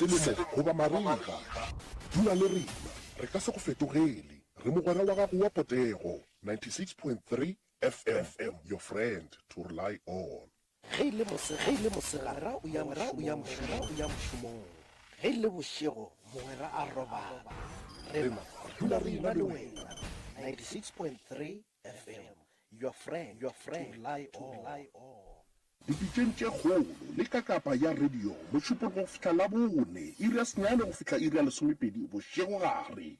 selemo goba mariga dula le rena re ka se go fetogele re mogwera wa gago wa potego 96.3 FM your friend to rely on ge ile mosegara o ya mošomong ge ile bošego mogwera a robala rena dula re ena le wena 96.3 FM your friend to rely on dipitšeng tše kgolo le ka kapa ya radio mošupologo go fihla la bone iri senyane go fihla iri ya lesomepedi bošego gare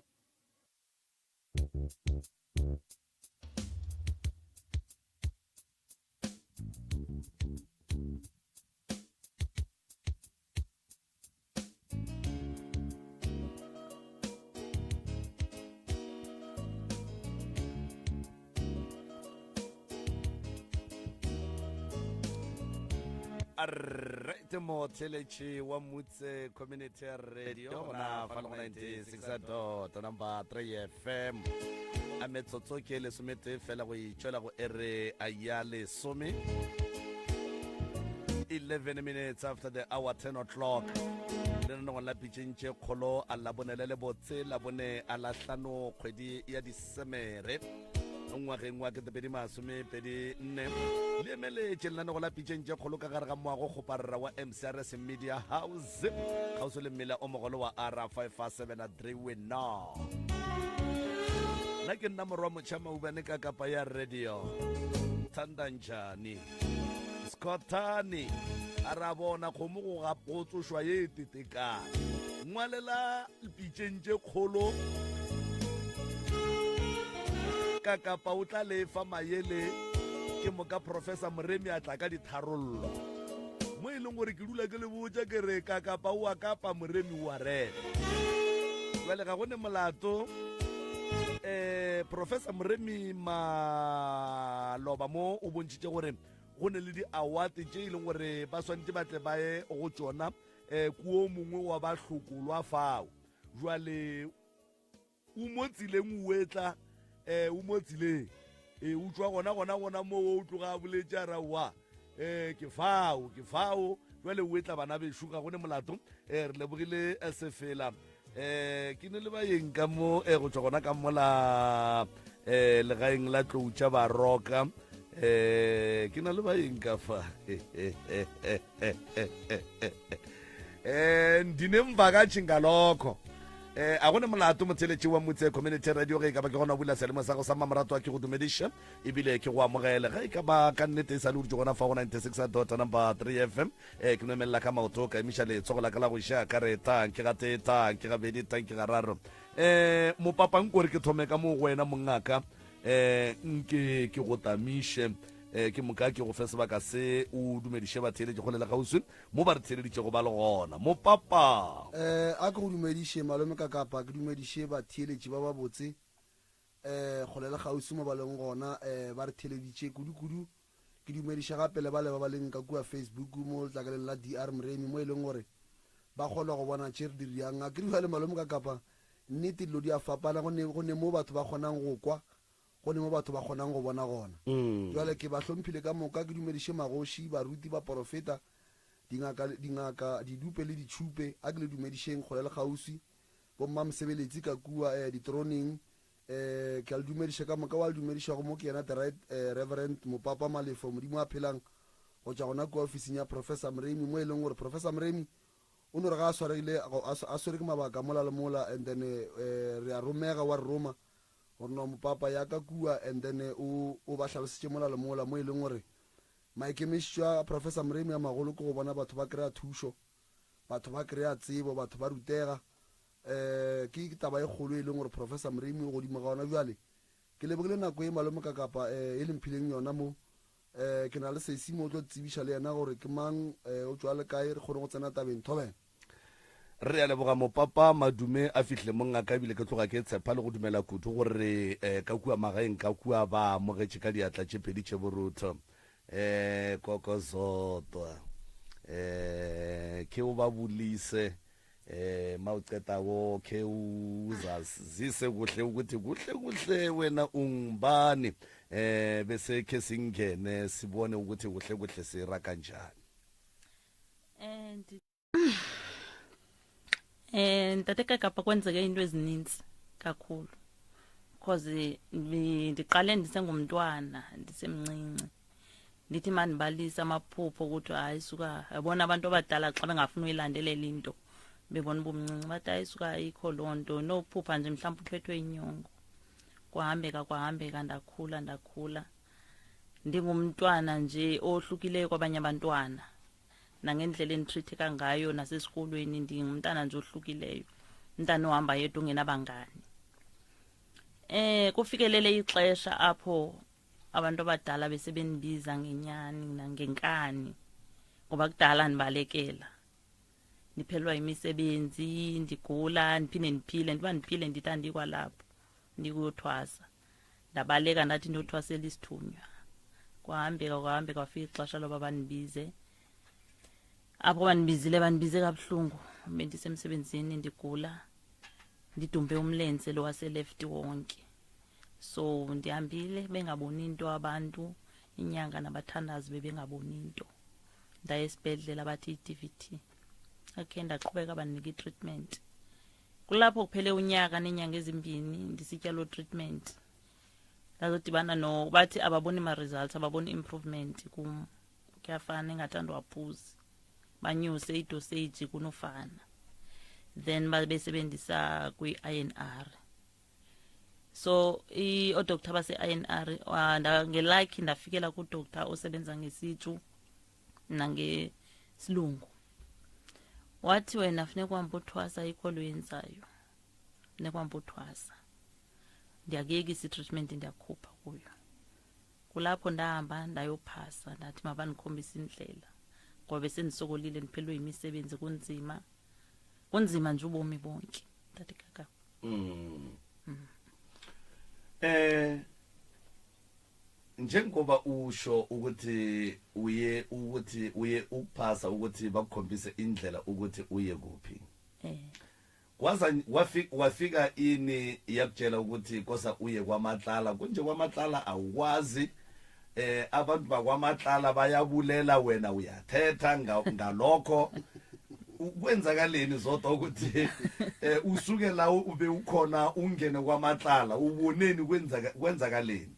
Right mo telechi wa mutse community radio na fa 96 number 3 FM a metsotso ke le somete fela go itšwela go ere a ya le some 11 minutes after the hour 10 o'clock le no la pitšentše kgolo a la bonele le botse la bone a la hlano kgwedi ya disemere ngwageng wa ke tepedi masome pedi nne le emeletše lenane go la pitšentše kgolo ka gare ga moago kgoparera wa MCRS Media House kgauso le mmele o mogolo wa R557 wena la ke nna morwa motšha maubane ka kapa ya radio Thandanjani Scottani a ra bona kgomo go gapotsošwa ye tetekana ngwalela pitšentše kgolo ka kapa o tla lefa maele ke moka Professor Moremi a tla ka ditharollo mo e leng gore ke dula ke le botsa ke re ka kapa o a kapa Moremi wa rena jwale ga gone molato Professor Moremi maloba mo o bontšitše gore go ne le di-award tše e leng gore ba swantse batle ba ye go tšona kuo mongwe wa ba hlokolwa fao jwale o mo tsileng o etla o mo tsileng o tswa gona mo o tloga a boletše a ra wa ke fao jwale o etla bana bešo ga gone molato re lebogile sefela ke ne le bayeng ka mo go tswa gona ka mola legaeng la tloutša baroka ke na le bayeng ka fa ndinemva katšhingalokho a gone molato motheletši wa motse community radio ge e ka ba ke gona bula selemo sa go sa mamarato a ke go dumediša ebile ke go amogele ge e ka ba ka nnete e sa le o ditse gona fa go 96 number 3 FM ke nomelela ka maoto ka emiša letsogo la ka la go iša ka re tanke ga tee tanke ga bedi tanke ga raro mopapang kore ke thome ka mo go wena mongaka nke ke go tamiše ke moka ke go fe sebaka se o dumediše batheletše go lela gauswi mo ba re theleditše go ba le gona mo papa a ke go dumediše malome ka kapa ke dumediše batheletše ba ba botse go lela gauswi mo ba leng gona ba re theleditše kudu ke dumediše gape le ba ba leng ka kua Facebook mo letlakaleng la DR Moremi mo e leng gore ba kgolwa go bona tše re diriang a ke di le malome ka kapa nnete dilo di a fapana go ne mo batho ba kgonang go kwa go ne mo batho ba kgonang go bona gona jwale ke ba hlomphile ka moka ke dumediše magoši baruti ba profeta dingaka didupe le ditšhupe a ke le dumedišeng go le gauswi bomma mosebeletsi ka kua ditroneng ke a le dumediše ka moka wa le dumedišago mo ke yena the right reverend mopapa malefo modimo a phelang go tša gona kua ofising ya Professor Moremi mo e leng gore Professor Moremi o no re ga a swere ke mabaka mola le mola and then re a romega wa re roma gore no mopapa ya ka kua and then o ba hlalosetše mola le mola mo e leng gore maikemišitšo a Professor Moremi a magolo ke go bona batho ba kry-a thušo batho ba kry-a tsebo batho ba rutega ke taba e kgolo e leng gore Professor Moremi o godimo ga ona jwale ke lebogile nako e malome ka kapa e lemphileng yona mo ke na le seisimo o tlo tsebiša le yena gore ke mang o tswa le kae re kgone go tsena tabeng thobela re a leboga mopapa madume a fihle mongaka ebile ke tloga ke tshepa le go dumela kudu gore ka kua magaeng ka kua ba amogetše ka diatla tše pedi tše borutho kokozotwa ke o ba bulise ma uqetago ke uzazise kuhle ukuthi kuhle wena ungubani bese ke singene sibone ukuthi kuhle sira kanjani Ntate Kapa kwenzeke into ezininzi kakhulu because ndiqale ndisengumntwana ndisemncinci ndithi mandibalisa amaphupho ukuthi hayi suka yabona abantu abadala xa bengafuna uyilandelela into bebona ubumncinci bathi hayi suka ayikho loo nto nokuphupha nje mhlawumbe uphethwe inyongo kwahambeka ndakhula ndingumntwana nje ohlukileyo kwabanye abantwana nangendlela enditritheka ngayo nasesikolweni ndingumntana nje ohlukileyo umntana ohamba yedwa ungenabangani kufikelele ixesha apho abantu abadala besebendibiza ngenyani nangenkani ngoba kudala ndibalekela ndiphelwa imisebenzi ndigula ndiphinde ndiphile ndiphile ndithi andikwalapho ndikuyothwasa ndabaleka ndathi ndothwasela isithunywa kwahambeka kwafika ixesha loba bandibize apho bandibize kabuhlungu bendisemsebenzini ndigula ndidumbe umlenze lo waseleft wonke so ndihambile bengaboni into abantu inyanga nabathandazi bebengaboni into ndaye esibhedlela bathi i-DVT akhe ndaqhubeka bandinika i-treatment kulapho kuphele unyaka nenyanga ezimbini ndisitya lo treatment ndazodibana no bathi ababoni ma-results ababoni improvement kum kuyafana engathanda waphuzi banyuse idosage kunofana then babesebenzisa kwi-INR so odoctor base-INR ngelike ndafikela kudoctor osebenza ngesitshu nangesilungu wathi wena funeka uhambe uthwasa ikho lo yenzayo funeka uhambe uthwasa ndiyakuyekisa i-treatment ndiyakhupha kuyo kulapho ndahamba ndayophasa ndathi mabandikhombisa indlela ngoba besendisokolile ndiphelwe yimisebenzi kunzima nje ubomi bonke Tata Kaka njengoba usho ukuthi uye ukuphasa ukuthi bakukhombise indlela ukuthi uye kuphi kwaza wafika ini yakutshela ukuthi kosa uye kwaMatlala kunje kwaMatlala awukwazi abantu bakwaMatlala bayabulela wena uyathetha ngalokho kwenzakaleni zodwa ukuthi usuke la ube ukhona ungene kwaMatlala uboneni kwenzakaleni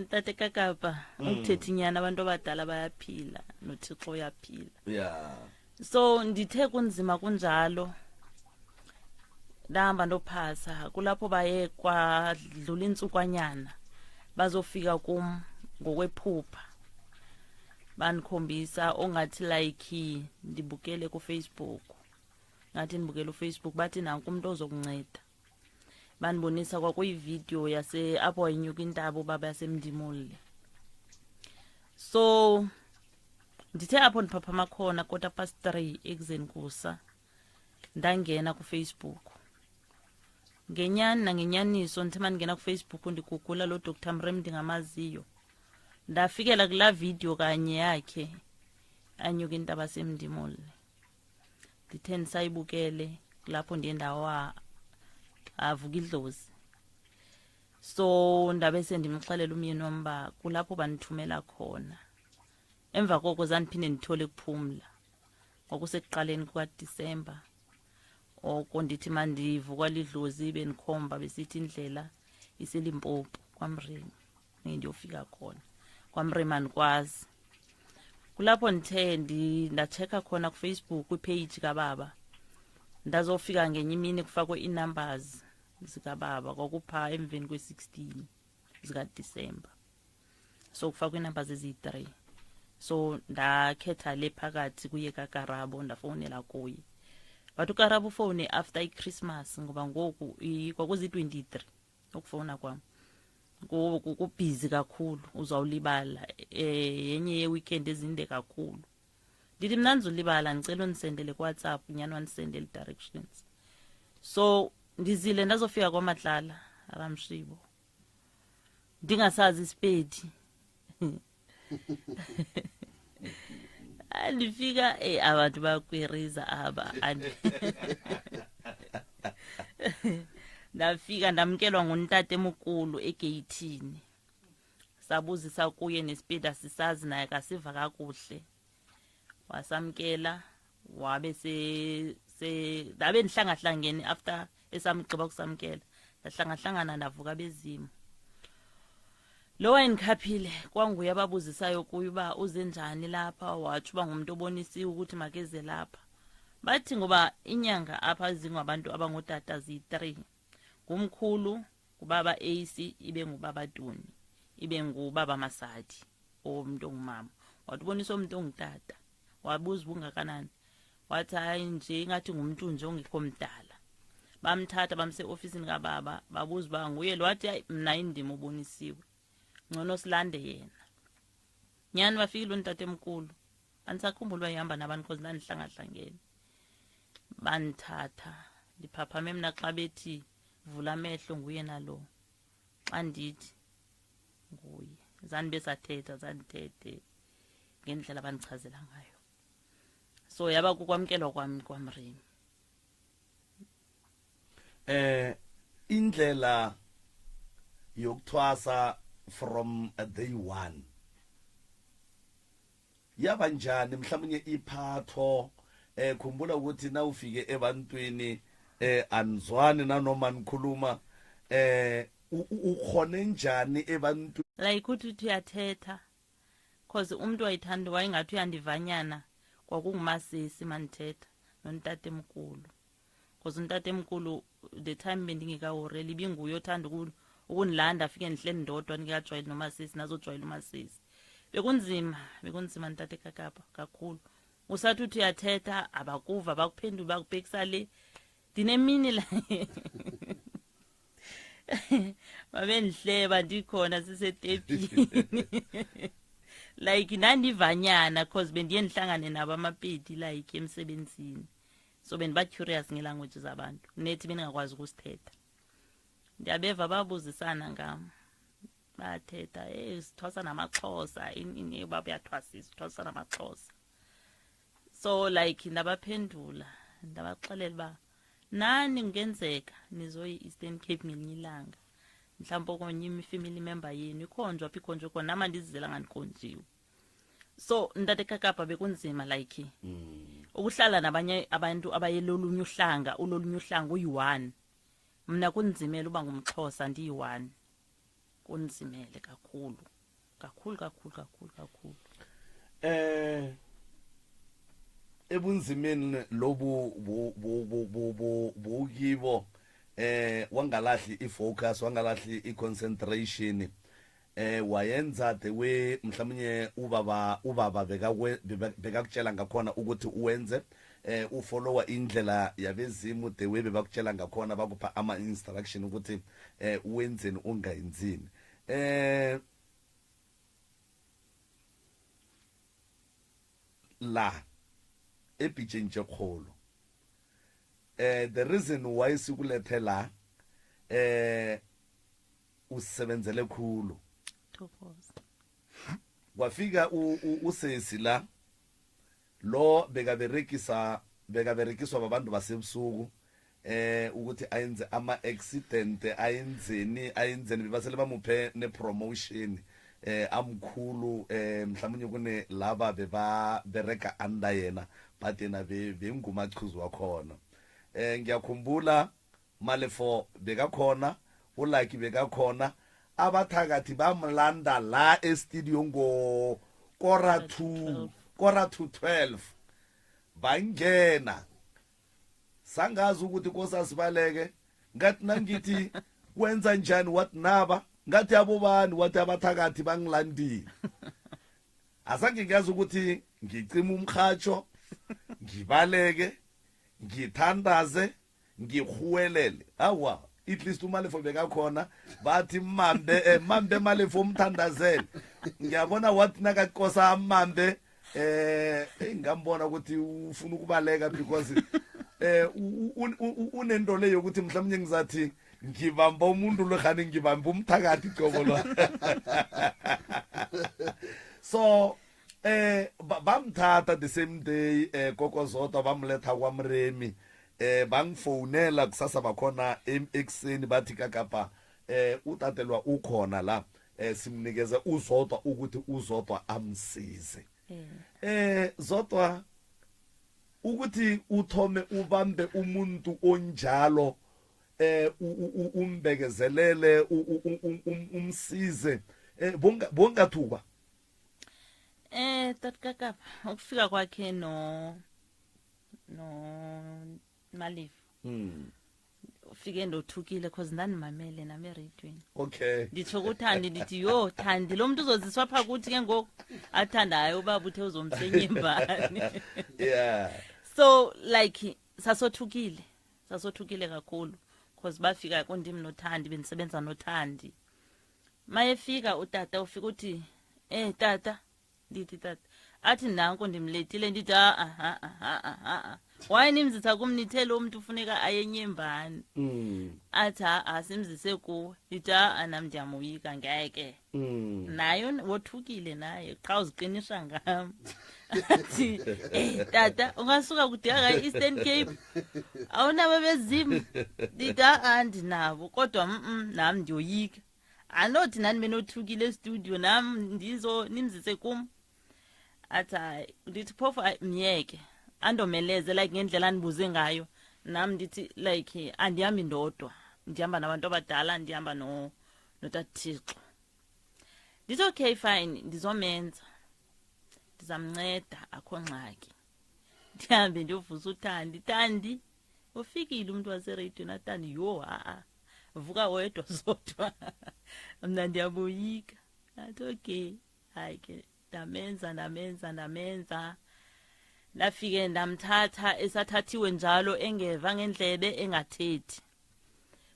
Tata Kapa ukuthethi nyana abantu abadala bayaphila noThixo uyaphila so ndithe kunzima kunjalo ndahamba ndophasa kulapho baye kwadlula insukwanyana bazofika kum ngokwephupha bandikhombisa ongathi like ndibukele kuFacebook ngathi ndibukele uFacebook bathi nanku umuntu ozokunceda bandibonisa kwakuyivideo yase apho wayinyuka intaba baba yasemndimule so ndithe apho ndiphaphama khona 3:15 ekuseni kusa ndangena kuFacebook ngenyani nangenyaniso ndithe mandingena kuFacebook ndigugula lo Dr Mrem ndingamaziyo ndafikela kula video kanye yakhe anyuka intaba semndimule ndithe ndisayibukele lapho ndiye ndawa avuka idlozi so ndabe sendimxelela umyeni wamba kulapho banithumela khona emva koko zandiphinde ndithole kuphumla ngokusekuqaleni kukaDisemba oko ndithi mandivuka lidlozi benikhomba besithi indlela iselimpopo kwaMremi ngiyofika khona kwaMremi andikwazi kulapho ndithe ndachecka khona kuFacebook kwipage kababa ndazofika ngenye imini kufakwe inumbers zikababa kwakupha emveni kwe16 zikaDisemba so kufakwe inumbers ezi3 so ndakhetha le phakathi kuye kaKarabo ndafonela kuye bathu Karabo phone after iChristmas ngoba ngoku kwakuzi23 ukufona kwami ngoku kubhizi kakhulu uzawulibala yenye yeweekend ezinde kakhulu ndithi mina ndizulibala ngicela unisendele kuWhatsApp nyani wanisendele directions so ndizile ndazofika kwaMatlala Ramshibo ndingasazi isipedi andifika abantu bakwiriza aba ndafika ndamkelwa nguntate emkhulu egeyithini sabuzisa kuye nesipedi asisazi naye kasiva kakuhle wasamkela wabe dabe nihlangahlangene after esamgqiba kusamkela hlangana navuka bezimo lo wayengikhaphile kwanguye ababuzisayo kuye uba uze njani lapha wathi uba ngumuntu obonisiwe ukuthi makeze lapha bathi ngoba inyanga apha zingwabantu abangodata zi3 ngumkhulu ubaba AC ibe ngubaba Tuni ibe ngubaba Masadi omuntu ongumama wathi bonisa umuntu ongutata wabuza bungakanani wathi hayi nje ngathi ngumuntu nje ongekho mdala bamthatha bamse officeini kababa babuza ba nguye lo wathi hayi mina indima obonisiwe ngcono silande yena nyani bafikile untate emkhulu anisakhumbula bayihamba nabantu because nanihlangahlangene banthatha liphaphame mina xa bethi vula amehlo nguye nalo xa ndithi nguye zani besathetha zanithethe ngendlela abanichazela ngayo so yaba kukwamkelwa kwami kwaMremi indlela yokuthwasa from day one yaba njani mhlawumnye iphatho khumbula ukuthi na ufike ebantwini anzwani nanoma nikhuluma ukhone njani ebantu like uthi uyathetha cause umuntu wayithanda wayengathi uyandivanyana kwakungumasisi manithetha nontate emkhulu cause untate emkhulu the time bendingekawureli binguye othanda ukunilanda afike nihleli ndodwa ngikajwayeli nomasisi nazojwayela umasisi bekunzima ntate kakapa kakhulu usathi uthi uyathetha abakuva bakuphendula bakubhekisa le dinemini la babendihleba ndikhona sisetepini like nandivanyana cause bendiye ndihlangane nabo amapedi like emsebenzini so bendiba curious ngelanguage zabantu nethi bengakwazi ukusithetha ndiyabeva babuzisana ngam bathetha sithwasa namaXhosa ini baba yathwasisa sithwasa namaXhosa so like ndabaphendula ndabaxelela ba nani kungenzeka nizoyi Eastern Cape ngelinye ilanga mhlawumbe konye family member yenu ikhonjwa apha ikhonjwe khona nama ndizizela nganikhonjiwe so ntate kakapa bekunzima like ukuhlala nabanye abantu abayelolunye uhlanga ulolunye uhlanga uyi1 mina kunzimela uba ngumXhosa ndiyi1 kunzimele kakhulu ebunzimeni lobu bukibo wangalahli ifocus wangalahli iconcentration wayenza the way mhlawumnye ubaba bekakutshela ngakhona ukuthi uwenze ufollowa indlela yabezimu the way bebakutshela ngakhona bakupha ama instruction ukuthi uwenzeni ungayenzini la ebhijeni jekholo the reason why sikulethe la usebenzele khulu kwafika usesi la lo bekaberekiswa babantu basebusuku ukuthi ayenze ama accident ayenzeni bebasele bamuphe ne promotion amkhulu mhlawumnye kune laba beba bereka under yena but yena bengumachuzi wakhona ngiyakhumbula Malefo bekakhona uLucky bekakhona abathakathi bamlanda la e-studio ngo kora 12 bangena sangazi ukuthi kosasibaleke ngathi nangithi kwenza njani what naba ngathi abobani wathi abathakathi bangilandile azange ngiyazi ukuthi ngicima umkhatsho ngibaleke ngithandaze ngihuwelele awa at least uMalefo bekakhona bathi mambe Malefo umthandazele ngiyabona wathi nakakosa amambe ngambona ukuthi ufuna ukubaleka because unento leyo ukuthi mhlawumnye ngizathi ngibamba umuntu lo khani ngibamba umthakathi gobolo so bamthatha the same day kokozodwa bamletha kwaMremi bangifonela kusasa bakhona ekseni bathi kakapa utatelwa ukhona la simnikeza uzodwa ukuthi uzodwa amsize zodwa ukuthi uthome ubambe umuntu onjalo umbekezelele umsize bongathuka tatkakapa ukufika kwakhe no Malifu ufike ndothukile cause ndanimamele nami eradweni okay nditsho kuThandi ndithi yo Thandi lo muntu uzoziswa pha kuthi ke ngoku athandayo ubaba uthe uzomsenyembani yeah so like sasothukile kakhulu cause bafika kundimi noThandi benisebenza noThandi mayefika utata ufika uthi tata ndithi tata athi nanko ndimletile ndithi why nimzitha kumnithele umuntu ufuneka ayenyembani athi simzise kuwe ndithi nami ndiyamoyika ngeke nayo wothukile naye qha uziqinisha ngam athi tata ungasuka kudeka eEastern Cape awunabo bezimo ndithi andinabo kodwa nami ndiyoyika anothi nani benothukile estudio nami nimzise kum athi ndithi phofu myeke andomeleze like ngendlela anibuze ngayo nami ndithi like andihambi ndodwa ndihamba nabantu abadala ndihamba noTathixo ndithi okay fine ndizomenza ndizamnceda akho ngxaki ndihambe ndiyovusa uThandi ufikile umuntu waseradio naThandi yo vuka wedwa zodwa mna ndiyaboyika athi okay hayi ke ndamenza nafike ndamthatha esathathiwe njalo engeva ngendlebe engathethi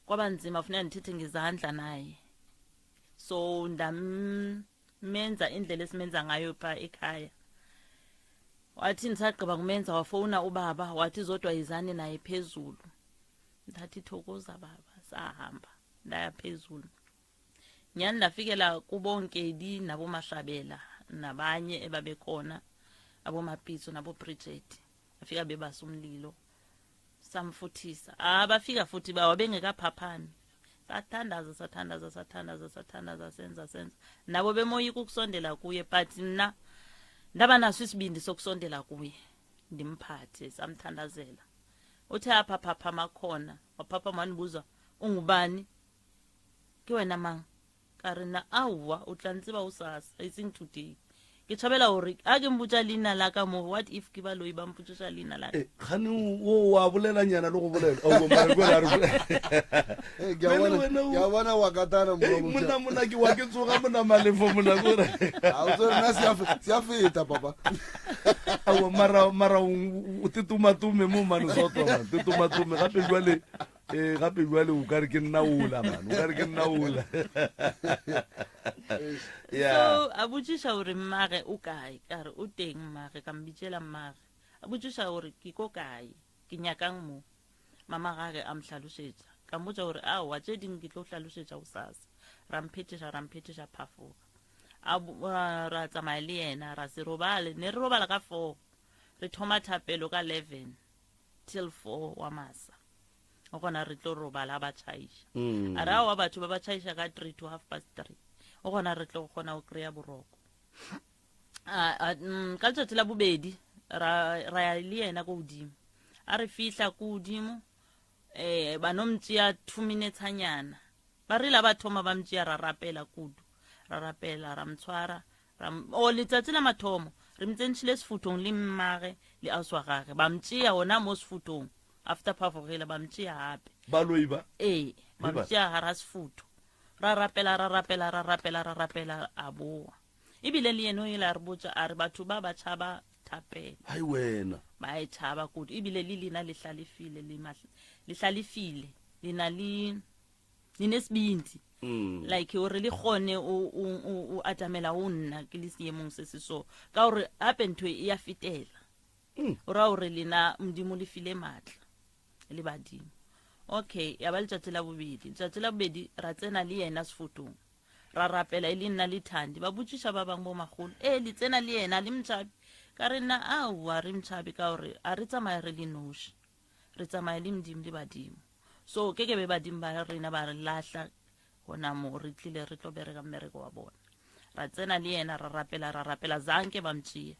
kwaba nzima ufuna ndithethe ngezandla naye so ndamenza indlela esimenza ngayo pha ekhaya wathi nisagqiba kumenza wafona ubaba wathi zodwa izani naye phezulu ndathi thokoza baba sahamba ndaya phezulu nyani ndafikela kubonkedi naboMashabela nabanye ebabekhona abomapitso naboBridget afika bebasa umlilo samfuthisa bafika futhi bawa bengekaphaphani sathandaza senza nabo bemoyika ukusondela kuye but mina ndaba naso isibindi sokusondela kuye ndimphathe samthandazela uthe aphaphapha makhona waphapha manibuza ungubani ke wena mang karina awa utlantsiba usasa ising today ke thabela hore a ke mbutsa lina la ka mo what if ke ba lo iba mputsa lina la khani wo wa bolela nyana le go bolela o mara go la re ya bona wa katana mona ke wa ke tsoga mona malefo mona go re a o tsona sia feta papa awo mara o tetumatume mo mano soto tetumatume gape jwale o ka re ke nna ula man o ka re ke nna ula so abujisha hore mmage o kae kare o teng mmage ka mbitshela mmage abujisha hore ke ko kae ke nyakang mo mama gage a mhlalosetsa ka mmotsa hore wa tse ding ke tlo hlalosetsa usasa ramphetesha phafoga ra tsamaya le yena ra se robale ne re robala ka 4 re thoma thapelo ka 11 till 4 wa masa o gona re tlo robala ba tšhaisha ara wa batho ba tšhaisha ka 3 to 3:30 o gona re tlo gona o kreya boroko ka letsatsi la bobedi ra ya le yena go godimo a re fihla go godimo banomtsia 2 minutes hanyana ba rile ba thoma ba mtsia ra rapela kudu ra rapela ra mtshwara o letsatsi la mathomo re mtsentshile sefutong le mmage le aswa gage ba mtsia ona mo sefutong after phafogela ba mtsia hape ba loiba ba mtsia hara sefuto ra rapela aboa ibile le yeno ile re botsa a re batho ba tshaba thapela hai wena ba e tshaba kudu ibile le lina le hlalefile lina linesibindi like o re le gone o atamela o nna ke le siemong se so ka hore hape ntho e ya fitela o ra hore lena mdimo le file matla le badimo okay ya ba letsatsi la bobedi ra tsena le yena sefutong ra rapela ile nna le Thandi ba botšiša ba bang bo magolo le tsena le yena le mtšhabi ka re nna wa re mtšhabi ka hore a re tsamaya re le noši re tsamaya le mdimo le badimo so ke be badimo ba rena ba re lahla gona mo re tlile re tlo bereka mmereko wa bona ra tsena le yena ra rapela zanke ba mtšea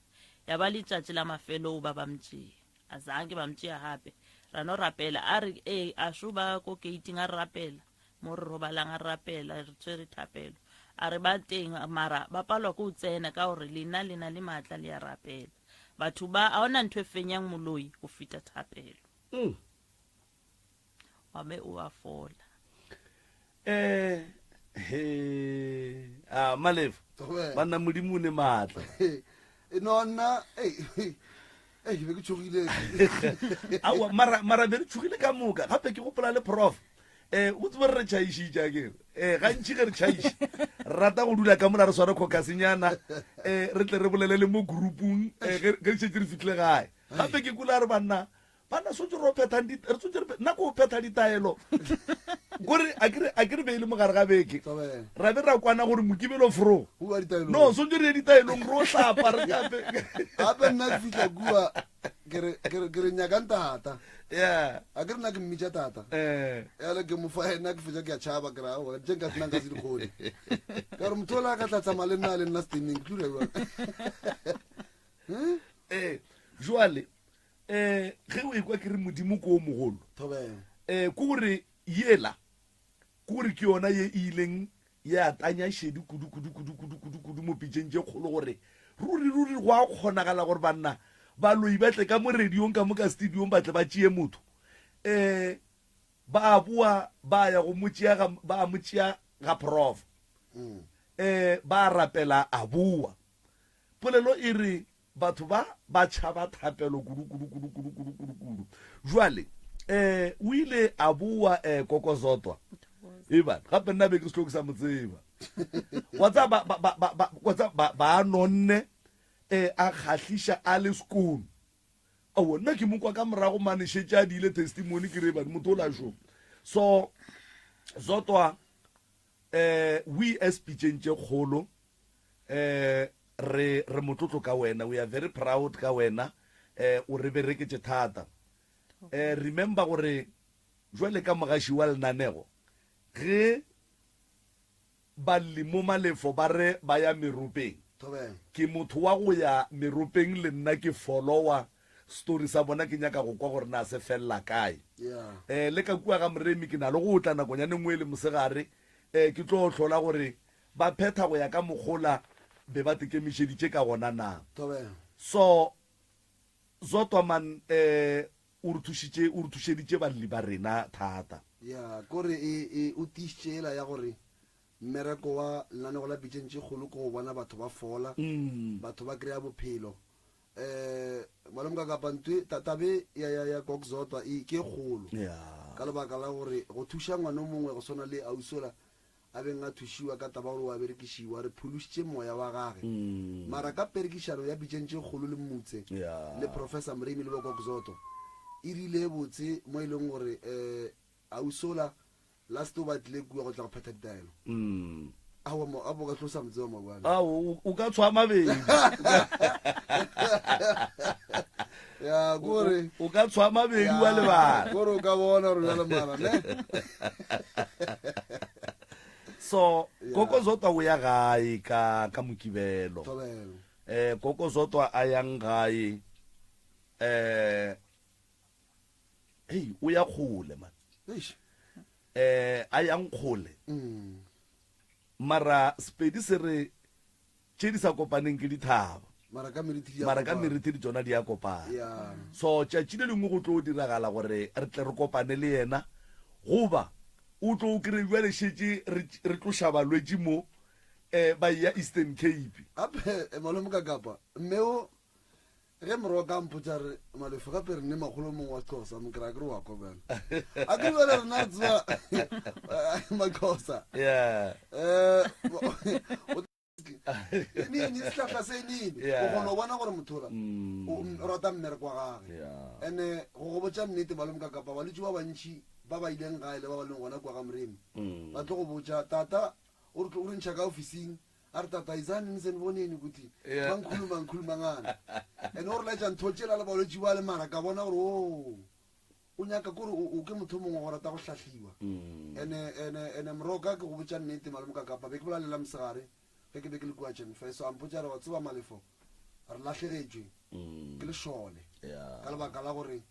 ya ba letšatši la mafelo ba mtšea azange bamtšea gape ra no rapela a re a šoba ko gating a re rapela mo re robalang a rapela re tshwere thapelo a re ba teng mara ba palwa ko tsena ka gore lena le maatla le ya rapela batho ba a ona ntho e fenyang moloi go feta thapelo wa be o a fola Malef banna modimo o ne maatla nonna ke be ke tshogile awa mara be re tshogile ka moka gape ke gopola le prof o tsebe re tšhaišitše akere gantši ge re tšhaiše rata go dula ka mola re sware kgokasenyana re tle re bolele le mo groupung ge re šetse re fitlhile gae gape ke kula re banna swantse nako o phetha ditaelo kore a ke re beile mogare ga beke ra be ra kwana gore mokibelo fro no swantse re ye ditaelong re o tlhapa re kape gape nna ke fitlha kua ke re nyakang tata a ke re nna ke mmitša tata yale ke mofa ena ke fetsa ke a tšhaba ke ra jeng ka senang ka se dikgone ka gore motho ola ka tlatsama le nna le nna steaming tlura joale ge o ekwa ke re modimo ko o mogolo ko gore yela ko gore ke yona ye e ileng ya tanya shedi kudu mo pitšeng tše kgolo gore ruri go a kgonagala gore banna ba loi batle ka mo radiong ka mo ka studiong batle ba tšee motho ba a boa ba ya go ba a motšea ga prof ba rapela a bua polelo e re batho ba tšhaba thapelo kudu jwale o ile a bua kokozotwa eba gape nna be ke setlo ke sa motseba ba nonne a kgatlhiša a le sekolo ao nna ke mokwa ka morago manešetse a diile testimony ke re bane motho o lašo so zotwa we as pitšeng tše kgolo re motlotlo ka wena, we are very proud ka wena, o re bereketse thata. Remember gore jwale ka mogaši wa lenanego ge ba le mo malefo ba re ba ya meropeng ke motho wa go ya meropeng le nna ke follower story sa bona ke nyaka go kwa gore na se fella kae le ka kua ga moremi ke na le go tla nako ya nngwe le mosegare ke tlo hlola gore ba phetha go ya ka mogola be ba tekemišeditše ka gona na so zotwa man o re thušeditše balli ba rena thata kore o tišitšela ya gore mmereko wa lenanego la pitšentše kgolo ko go bona batho ba fola batho ba kry-a bophelo malome ka kapantwe tatabe ya kokzotwa ke kgolo ka lebaka la gore go thuša ngwana o mongwe go swana le ausola a beng a thušiwa ka taba gore wa berekišiwa re phološitše moya wa gage mara ka perekišano ya pitšentše kgolo le mmutse le professor mremi le bakokzoto e rile botse mo e leng gore ausola last o batlile kua go tla go phetha ditaelo a bo ka tlosa motse wa mabana o ka tshwa mabedi ya gore o ka tshwa mabedi wa lebana gore o ka bona gore le mara ne so kokozotwa o ya gae ka mokibelo kokozotwa a yang gae hey o ya kgole man a yang kgole mara spedi se re tše di sa kopaneng ke dithaba mara ka meriti di tsona di ya kopana so tšatši le lengwe go tlo o diragala gore re tle re kopane le yena goba o tlo o kry-iwa lešetše re tlo šaba lwetše mo ba ya Eastern Cape ape malome ka kapa mmeo ge moro ka mpotsa re malefo gape re ne magolo mongwe wa Xhosa mokry-a kere wa kobela a ke bele rena tseba maxhosa nini setlhaka se nini o kgona o bona gore mothola o rata mmereko wa gage and-e go go botsa nnete malome ka kapa balwetse ba bantšhi ba ba ileng gae le ba ba leng gona kwa ga moremi ba tlo go botsa tata o re ntšha ka officing a re tata izane nsen boneni kuti bankhulumangana and o re laetša ntho tšela le balwetse ba le mara ka bona gore o nyaka kore o ke motho mongwe go rata go tlhatlhiwa and-e moroka ke go botsa nnete malome ka kapa be ke bola mosegare ge ke be ke le kua jenfe so ampotsa re wa tseba malefo re latlhegetswe ke lešole ka lebaka la gore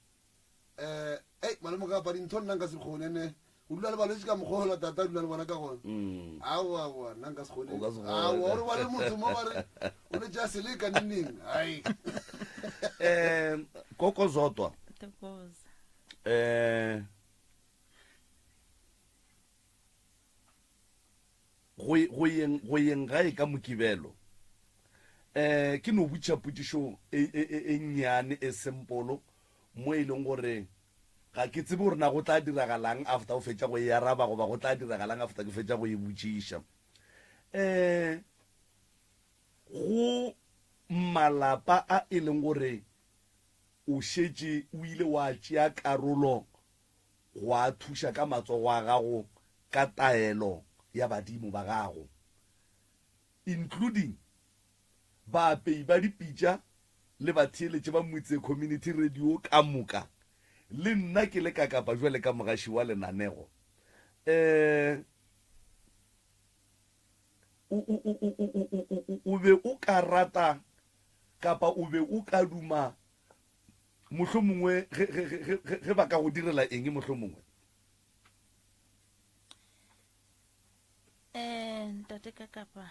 malemo ka pa dintho nna nka se kgone ne o dula le balwetse ka mogolo tata dula le bona ka gone awa nna nka se kgone ore ba le motho mo bare o le ja seleka neneng ai Koko Zodwa go yeng gae ka mokibelo ke no butša potšišo e nnyane e sempolo mo e leng gore ga ke tsebe gore na go tla diragalang after o fetša go e araba goba go tla diragalang after ke fetša go e botšiša go malapa a e leng gore o šetše o ile wa tšea karolo go a thuša ka matsogo a gago ka taelo ya badimo ba gago including baapei ba dipitša le batheeletše ba motse community radio ka moka le nna ke le ka kapa jwale ka mogaši wa lenanego o be o ka rata kapa o be o ka duma mohlomongwe ge ba ka go direla eng mohlomongwe ntate ka kapa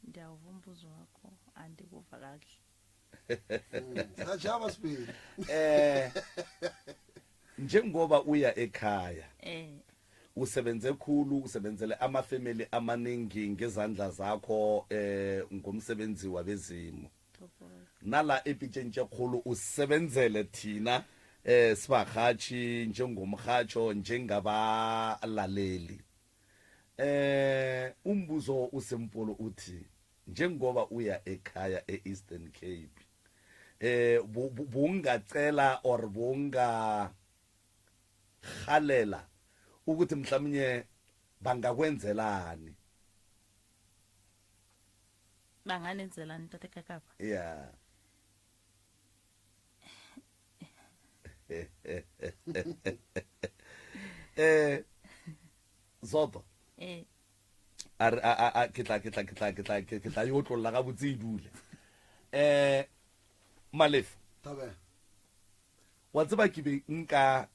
ndiyawuva umbuzo wakho andikuva kahle sajaba sibili njengoba uya ekhaya usebenze khulu usebenzele amafamily amaningi ngezandla zakho ngomsebenzi wabezimo nala epitshentse khulu usebenzele thina sibahathi njengomhatsho njengabalaleli umbuzo usempolo uthi njengoba uya ekhaya eEastern Cape bungacela or bunga khalela ukuthi mhlawumnye bangakwenzelani banganenzelani tate kakapa yeah Zodwa ke tla yo tlolla ga botse idule Malefu tabe wa tseba ke be nka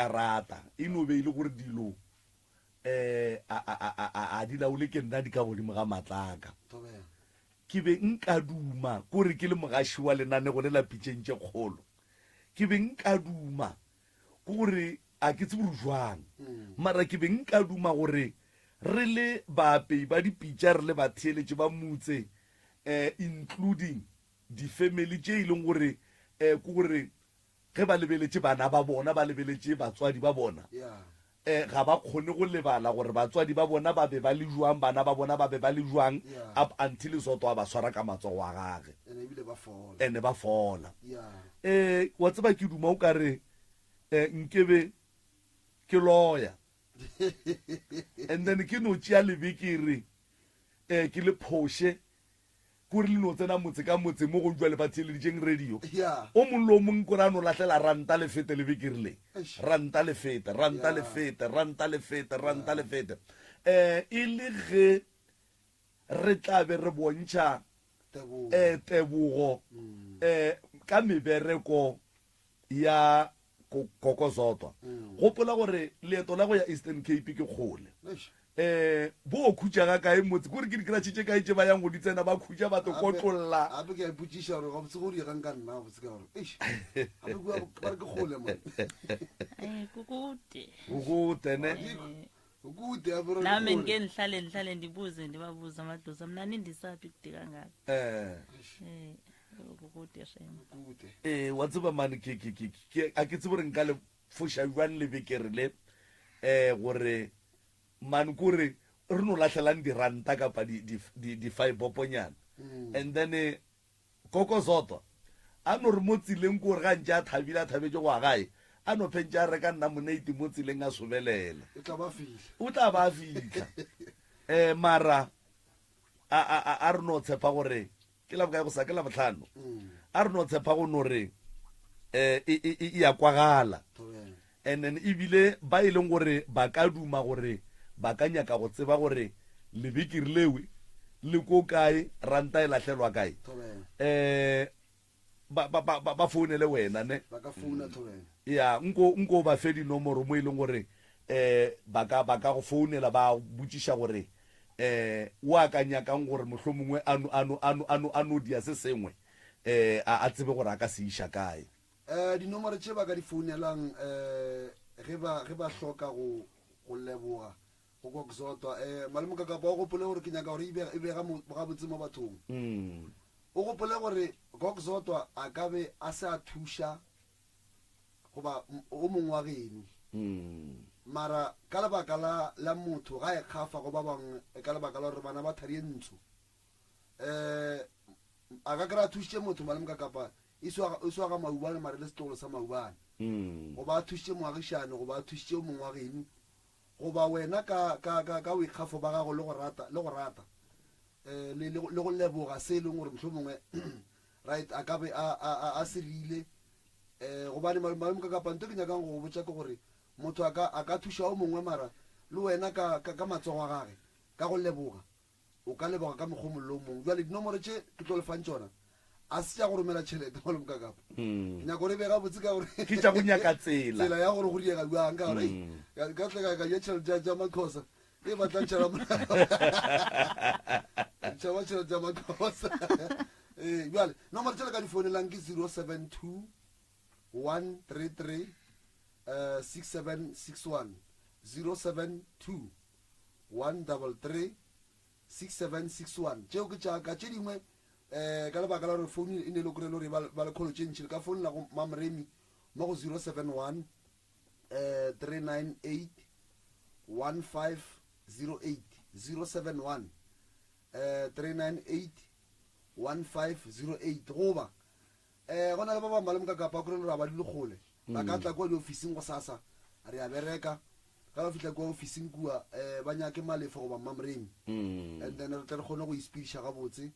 rata ino be ile gore dilo a di laule ke nna di ka godimo ga matlaka tabe ke be nka duma gore ke le mogaši wa lenane go le la pitšentše kgolo ke be nka duma gore a ke tsebore jwang mara ke be nka duma gore re le baapei ba dipitša re le batheeletše ba motse including di-family tše e leng gore ke gore ge ba lebeletše bana ba bona ba lebeletše batswadi ba bona ga ba kgone go lebala gore batswadi ba bona ba be ba le jwang bana ba bona ba be ba le jwang up until Zodwa ba swara ka matsogo a gage ene ba fola wa tseba ke duma o ka re nkebe ke lawyer and then ke no tšea lebekere ke le phoshe kore le no tsena motse ka motse mo go jwa le batheeleditšeng radio o mongwe le o mongwe kore a no latlela ranta le fete lebekere le ranta le fete e le ge re tlabe re bontšha tebogo ka mebereko ya Koko Zodwa gopola gore leeto la go ya Eastern Cape ke kgole bo khutša ga kae motse gore ke dikratšhe kae tše ba yang go di tsena ba khutša ba to kotlolla ape ke a ipotšiša gore ga botse go dirang ka nna botse ka gore ba re ke kgole mo kukutene ukude abro nami ngeke nihlale ndibuze ndibabuza amadoza mina nindisaphi kude kangaka ukude shame wa tseba mane a ke tsebe gore nka le foša jwang lebekere le gore man kore re no latlhelang diranta kapa di-fiboponyana and then Koko Zodwa a no re mo tseleng kore ga ntse a thabile a thabetse go a gae a no phentse a reka nna moneiti mo tseleng a sobelela o tla ba a fitlha mara a re no tshepa gore ke la bokae go sa ke la botlhano a re no tshepa go no re e ya kwagala and then ebile ba e leng gore ba ka duma gore ba ka nyaka go tseba gore lebekere lewe le ko kae ranta e latlhelwa kae ba founele wena ne ba ka founa Thobela ya nko ba fe dinomoro mo e leng gore ba ka go founela ba botsiša gore o akanya kang gore mohlomongwe ano dia se sengwe a tsebe gore a ka se iša kae dinomoro tše ba ka di founelang ge ba hloka go leboga go kokzotwa malemo ka kapa o gopole gore ke nyaka gore e bega gabotse mo bathong o gopole gore kokzotwa a ka be a se a thuša goba o mongwe wa geno mara ka lebaka la motho ga e kgafa go ba bangwe ka lebaka la gore bana ba thari e ntsho a ka kry-a thušitše motho malemo ka kapa e swa ga maubane mare le setlogolo sa maubane goba a thušitše moagišane goba a thušitše o mongwe wa geno goba wena ka boikgafo ba gago le go rata le go leboga se e leng gore motlho mongwe right a ka be a serile gobane malemo ka kapa nto ke nyakang go botsa ke gore motho a ka thuša o mongwe mara le wena ka matsogo a gage ka go leboga o ka leboga ka mokgwa mollo o mongwe jale dinomoro tše ke tlo lefang tšona a se tša go romela tšhelete malemo ka kapa nyaka gore e bega botse ka gore ke tša go nyaka tsela ya gore go diega bjang ka gore ka tla ka ja tšhelete ja makhosa e batla tšhela tšhaba tšhelete ja makhosa jale nomoro tšele ka di founelang ke 072 133 6761 072 133 6761 tšeo ke tšaka tše dingwe ka lebaka la gore founu e ne le kry le gore ba le kgolo tše ntšhi le ka founela go mamremi mo go 071 398 1508 071 398 1508 goba go na le ba bangwe ba le mokakapa kore le ra ba di le kgole ba ka tla kwa di-officing go sasa re a bereka ga ba fitlha kwa officing kua ba nyake malefo goba mamremi and then re tle re kgone go ispediša gabotse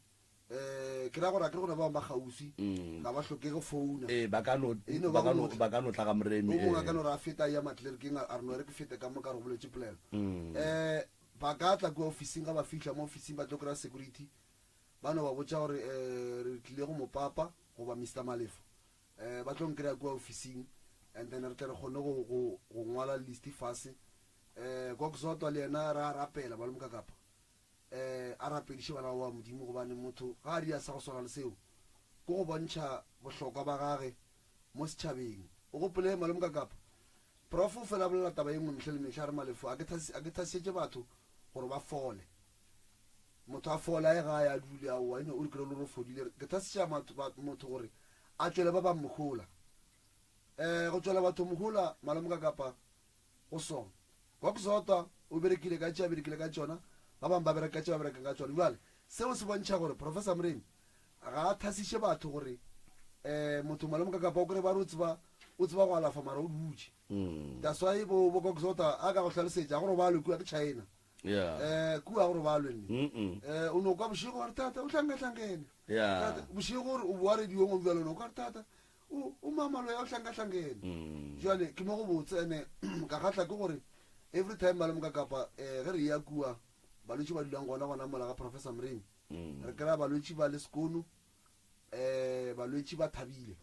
ke ra gore a kere gona ba bangwe ba gausi ga ba tlhokege founa ba ka no tla ka moremi o mongwe a ka no re a feta ya matlerekeng a re no re ke fete ka mo ka re boletse polelo ba ka tla kua officing ga ba fitlha mo officing ba tlo kry-a security ba no ba botsa gore re tlile go mopapa goba Mr Malefo ba tlo nkry-a kua officing and then re tle re kgone go ngwala list fase kokzotwa le yena ra rapela ba le mokakapa a rapediše bana wa modimo gobane motho ga a di a sa go swana le seo ko go bontšha bohlokwa ba gage mo setšhabeng o gopole malemo ka kapa prof o fela bolela taba ye nngwe metlhe le metlha re malefo a ke thasietse batho gore ba fole motho a fola e gae a dule aowa ene o dikry le gore fodile ke thasiša motho gore a tswele ba ba mogola go tswela batho mogola malemo ka kapa go sona kwa kusota o berekile ka tša berekile ka tšona ba bangwe ba bereka tša ba berekang ka tšona jale seo se bontšha gore professor mremi ga a thasiše batho gore motho malemo ka kapa o kry ba re o tseba go alafa mara o dutše that's why bo kokzota a ka go hlalosetša gore ba lwe kua ke china kua gore ba lwenne o no kwa bošego gore tata o tlhankatlhankene bošego gore o boa rediong o bjalo no kwa re tata o mamalo ya o tlhankatlhankene jale ke mo go botse ene ka kgatla ke gore every time malemo ka kapa ge re ya kua balwetši ba dulang gona mola ga professor mremi re kry-a balwetši ba le sekono balwetši ba thabile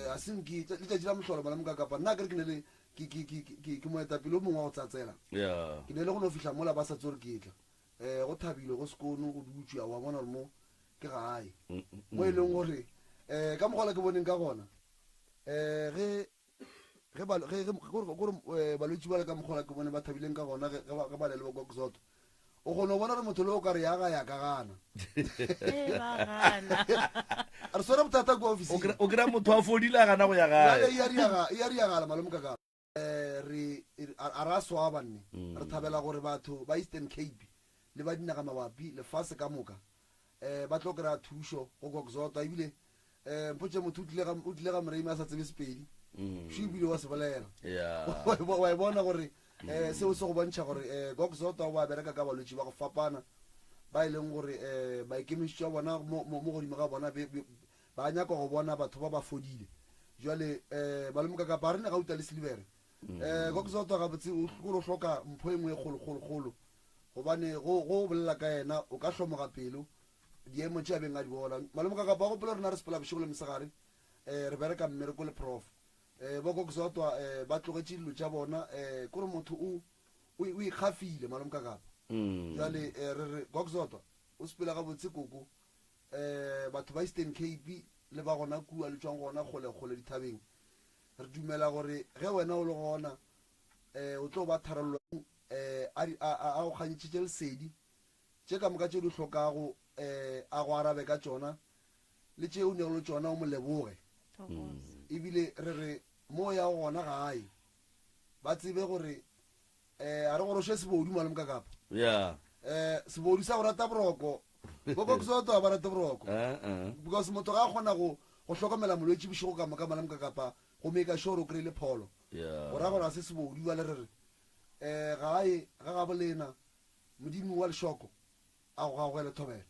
a senke letšatši la mohlolo malemo ka kapa nna kere ke moetapele o mongwe wa go tsatsela ke ne le go no fitlha mola ba sa tsore ke tla go thabile go sekono go dutšwa wa bona gore mo ke gae mo e leng gore ka mogola ke boneng ka gona gore balwetši ba le ka mokgola ke bone ba thabileng ka gona ge ba le le bakokzoto o kgone go bona gore motho le o ka re ya ga ya ka gana a re swere bothata kwa officing o kry-a motho a fodile a gana go ya gae e a riagala malemo ka kapa a re a swa banne re thabela gore batho ba Eastern Cape le ba dinaga mabapi lefase ka moka ba tlo kry-a thušo go kokzota ebile mpotse motho o tlile ga moremi a sa tsebe sepedi šo ebile wa se bolela wa e bona gore seo se go bontšha gore kokzota ba bereka ka balwetši ba go fapana ba e leng gore ba ikemišitša bona mo godimo ga bona ba nyaka go bona batho ba ba fodile jale ba le mokakapa re ne gauta le silivere kokzota gabotse gore o hloka mpho e nngwe e kgolokgolokgolo gobane go bolela ka yena o ka hlomoga pelo diemo tša beng a di bona malome ka kapa go pela rena re sepela bošego le mosegare re bereka mmereko le prof bokokosotwa ba tlogetše dilo tša bona kore motho o ikgafile malome ka kapa jale re re kokosotwa o sepela ga botse koko batho ba Eastern Cape le ba gona kua le tswang gona kgole dithabeng re dumela gore ge wena o le gona o tlo ba tharollo a go kgantšitše lesedi tše ka moka tše di hlokago a go arabe ka tšona le tše o ne le tšona o mo leboge ebile re re mo ya gona gae ba tsebe gore a re gore o še sebodu malome ka kapa sebodu sa go rata boroko bokokosotwa ba rata boroko because motho ga a kgona go hlokomela molwetši bošego ka moka malome ka kapa go meka sure o kry-ile pholo go ra gore a se sebodu ba le re re gae ga ga bolena modimo wa lešoko a go gagogele thobela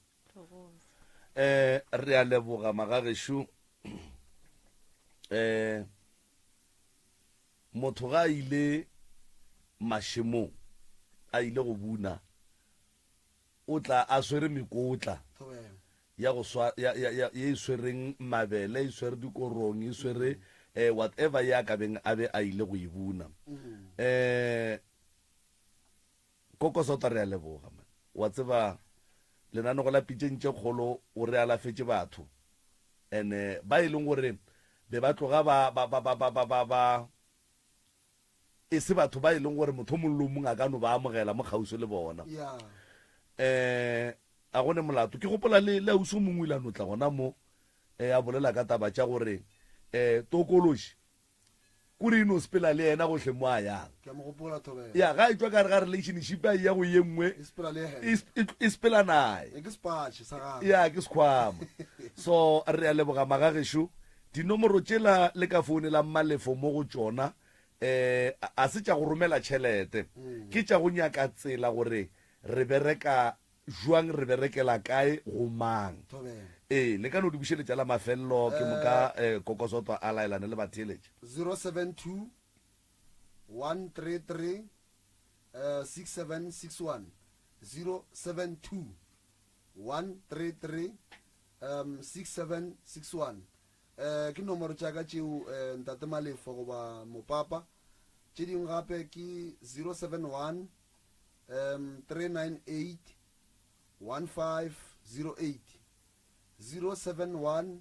re a leboga magagešo motho ga a ile mašemong a ile go buna o tla a swere mekotla ya go e swereng mabele e swere dikorong e swere whatever ya ka beng a be a ile go e buna kokosota re a leboga wa tseba lenanego la pitšentše kgolo o re alafetše batho and ba e leng gore be ba tloga ba e se batho ba e leng gore motho mollo mongwe a ka no ba amogela mo kgauso le bona a gone molato ke gopola le ausi mongwe ile a notla gona mo a bolela ka taba tša gore tokološi kore ino sepela le yena gotlhe mo a yang ya ga e tswa ka re ga relationship a ya go ye nngwe e sepela nae ya ke sekhwama so re a leboga magagešo dinomoro tšela le ka foune la mmalefo mo go tšona a se tša go romela tšhelete ke tša go nyaka tsela gore re bereka jwang re berekela kae go mang le ka no di bušeletša la mafelelo ke moka kokosotwa a laelane le batheeletša 072 133 6761 072 133 6761 ke nomoro tša ka tšeo ntate malefo goba mopapa tše dingwe gape ke 071 398 1508 071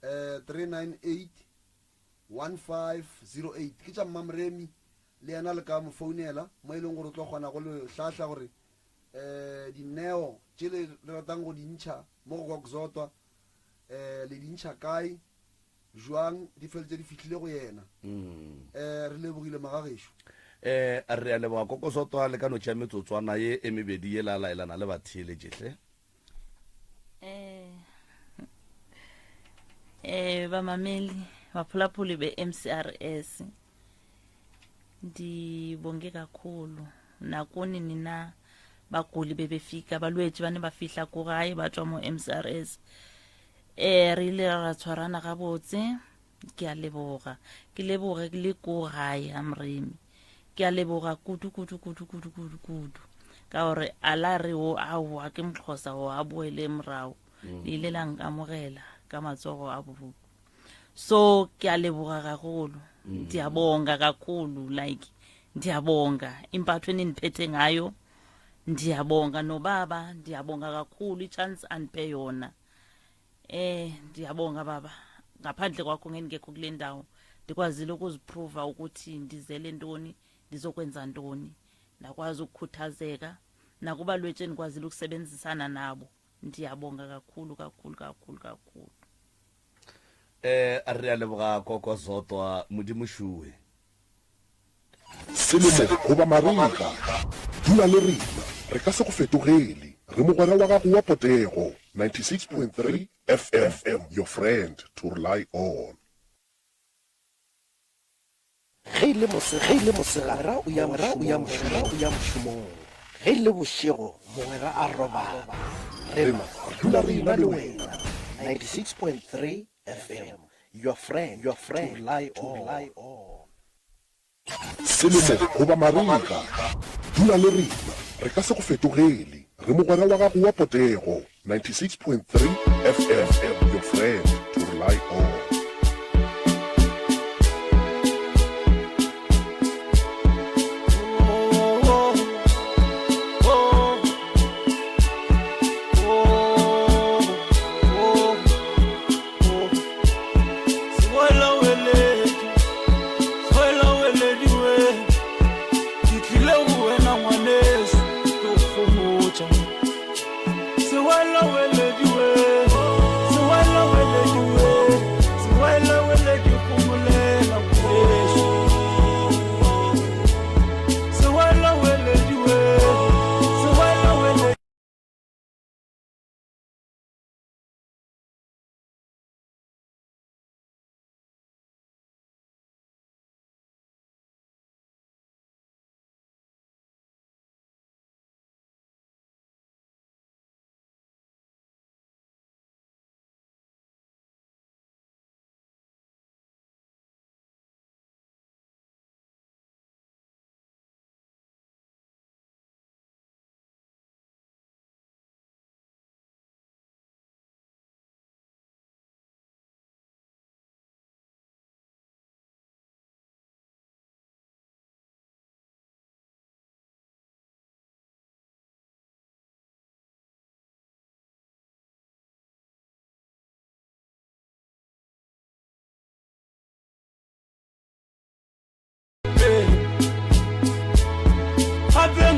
398 1508 ke tša mmamremi le yena le ka mo founela mo e leng gore o tlo kgona go le hlahla gore dineo tše le ratang go dintšha mo go kokosotwa le dintšha kae jwang di feletše di fihlile go yena re lebogile magagešo re a leboga kokosotwa le ka no tšea metsotswana ye e mebedi ye la laelana le batheeletšetlhe bamameli baphulaphuli be-MCRS ndibonge kakhulu nakuni nina baguli bebefika balwetši bane ba fihla ko gae ba tswa mo MCRS re ile ra tshwarana gabotse ke a leboga ke leboge le ko gae amremi ke a leboga kudu ka gore a la re o aowa ke moxhosa o a boele morago le ile la nkamogela ka matsogo a bobuku so ke a leboga gagolo ndiyabonga kakhulu like ndiyabonga impatho enindiphethe ngayo ndiyabonga nobaba ndiyabonga kakhulu ichance andiphe yona ndiyabonga baba ngaphandle kwakho ngengekho kule ndawo ndikwazile ukuziprova ukuthi ndizele ntoni ndizokwenza ntoni ndakwazi ukukhuthazeka nakuba lwetsheni ndikwazile ukusebenzisana nabo ndiyabonga kakhulu re a leboga kokosotwa modimoshuwe selemo goba mariga dula le rena re ka se go fetogele re mogwera wa gago wa potego 96.3 FM your friend to rely on ge ile mosegara o ya mošomong ge ile bošego mogwera a robala rena dula rena le wena 96.3 FM your friend to rely on selemo goba mariga dula le rena re ka se go fetogele re mogwera wa gago wa potego 96.3 FM, your friend to rely on.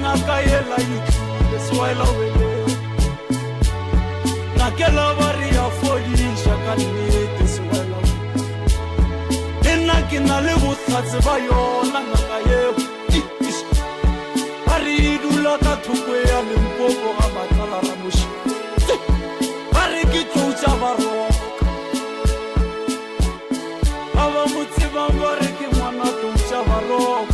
Nakayela the swallow Nakela varia fodi shakani the swallow Enakina levu tatse bayona nakaye Ari dula katukwe ya limpopo abatala ramushi Ari kitucha baro Ava mutima mbare ki mwana tucha baro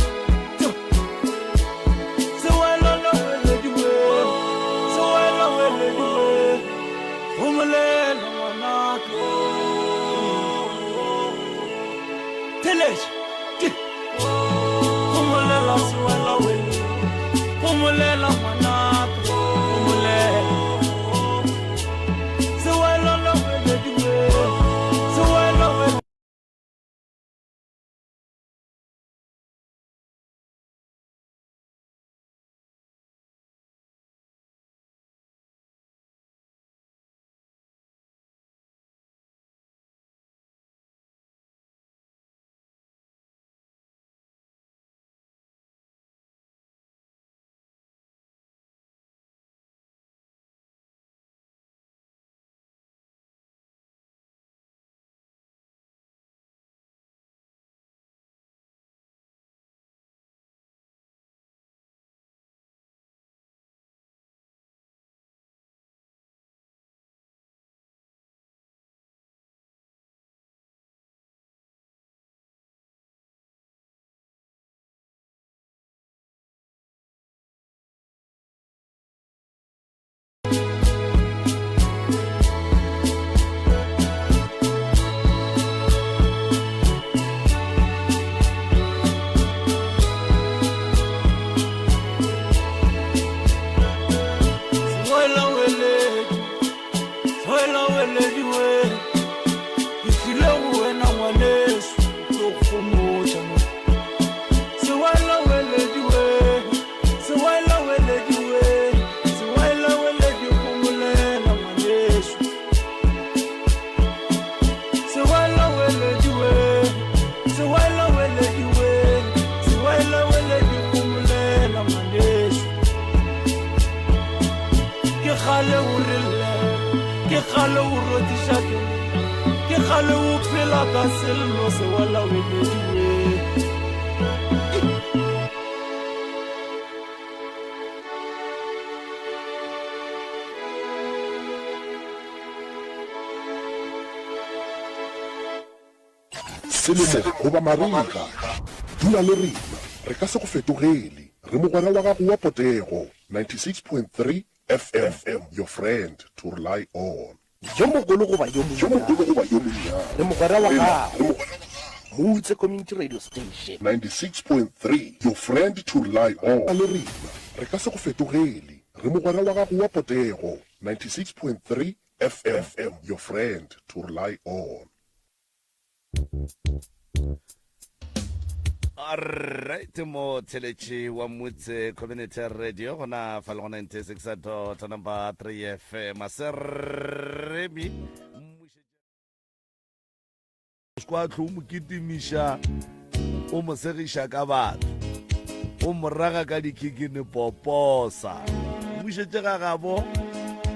Selemo goba mariga dula le rena re ka se go fetogele re mogwera wa gago wa potego 96.3 FM, your friend to rely on. yo mogolo goba yo monyane re mogwera wa gago Mutse Community Radio Station 96.3, your friend to rely on. Le rena re ka se go fetogele re mogwera wa gago wa potego 96.3 FM, your friend to rely on. Alright, mo telechi wa mutse community radio gona fa le go 96 number 3 FM maseremi skwa tlo mo kitimisha o mo segisha ka batho o mo raga ka dikikine poposa mo shetse ga gabo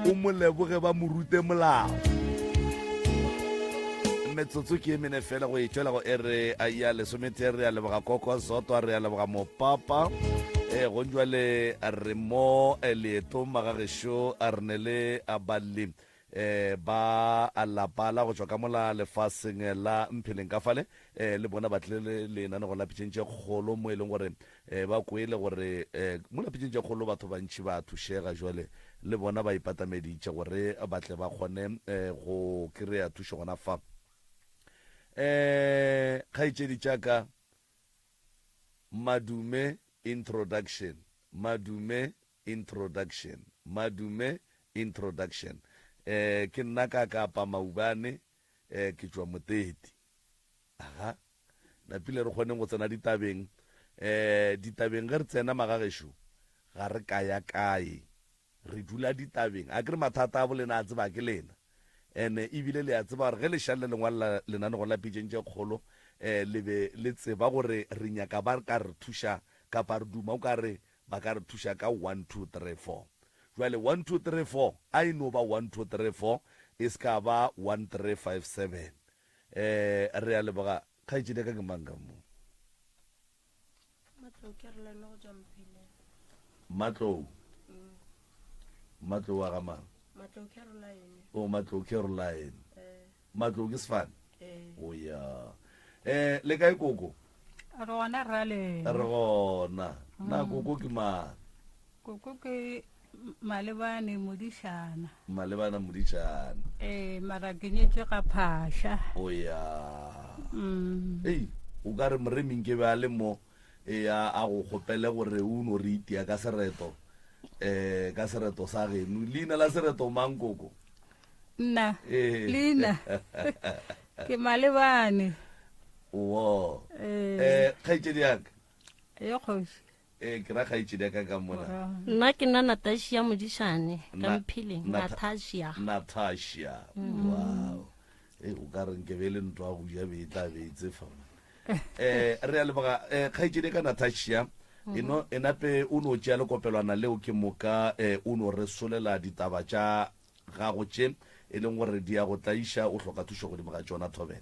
o mo leboge ba mo rute molao metsotso ke emene fela go itšwela go ere a ya lesomete re a leboga koko soto a re a leboga mopapa go njwale a re mo leeto magagešo a re ne le a balli ba a lapa la go tšwa ka mola lefaseng la mpheleng ka fale le bona ba tlile lenane go lapitšentše kgolo mo e leng gore ba kwele gore mo lapitšentše kgolo batho bantši ba thušega jwale le bona ba ipatameditše gore ba tle ba kgone go kry-a thušo gona fa khaitšedi tšaka madume introduction ke nna ka kapa maubane ke tšwa moteti aga napile re kgoneng go tsena ditabeng ge re tsena magagešo ga re kaya kae re dula ditabeng a ke re mathata a bolena a tseba ke lena ene ebile le a tseba gore ge le šale lengwala lenane go la pitšentše kgolo le be le tseba gore re nyaka ba ka re thuša kapa re duma o ka re ba ka re thuša ka 1 2 3 4 jwale 1 2 3 4 a e no ba 1 2 3 4 e se ka ba 1 3 5 7 re a leboga kgaitšedi ka ke mang ka mo matlou wa ga mang Matlou Caroline Matlou ke sefane o ya le kae koko rona rale re gona na koko ke ma koko ke malebane modishana mara ke nyetswe ka phasha o ya o ka re moreming ke ba le mo ya a go kgopele gore o no re itia ka sereto sa geno leina la sereto mang koko nna leina ke malebane wo kgaitšedi yaka yo kgoši ke ra kgaitšedi yaka ka mona nna ke nna Natasha Modishane ka Mpheleng Natasha wow o ka re nke be le ntwa go ja be tla beetse fa re a leboga kgaitšedi ka Natasha enape o no tšea lekopelwana leo ke moka o no re solela ditaba tša gago tše e leng gore di a go tlaiša o hloka thušo godimo ga tšona thobela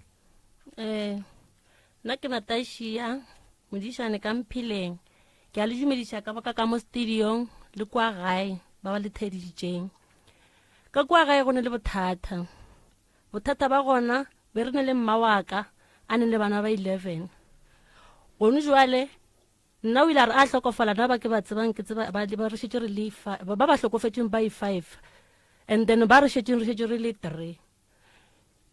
nna ke Natasha Modishane ka Mpheleng ke a le dumediša ka baka ka mo studiong le kwa gae ba ba le theditšeng ka kwa gae go ne le bothata ba gona be re ne le mma waka a ne le bana ba 11 gone jwale nna o ile a re a hlokofala na ba ke ba tsebang ke tseba ba re šetše re le ba hlokofetšeng ba 5 and then ba re šetšeng re le 3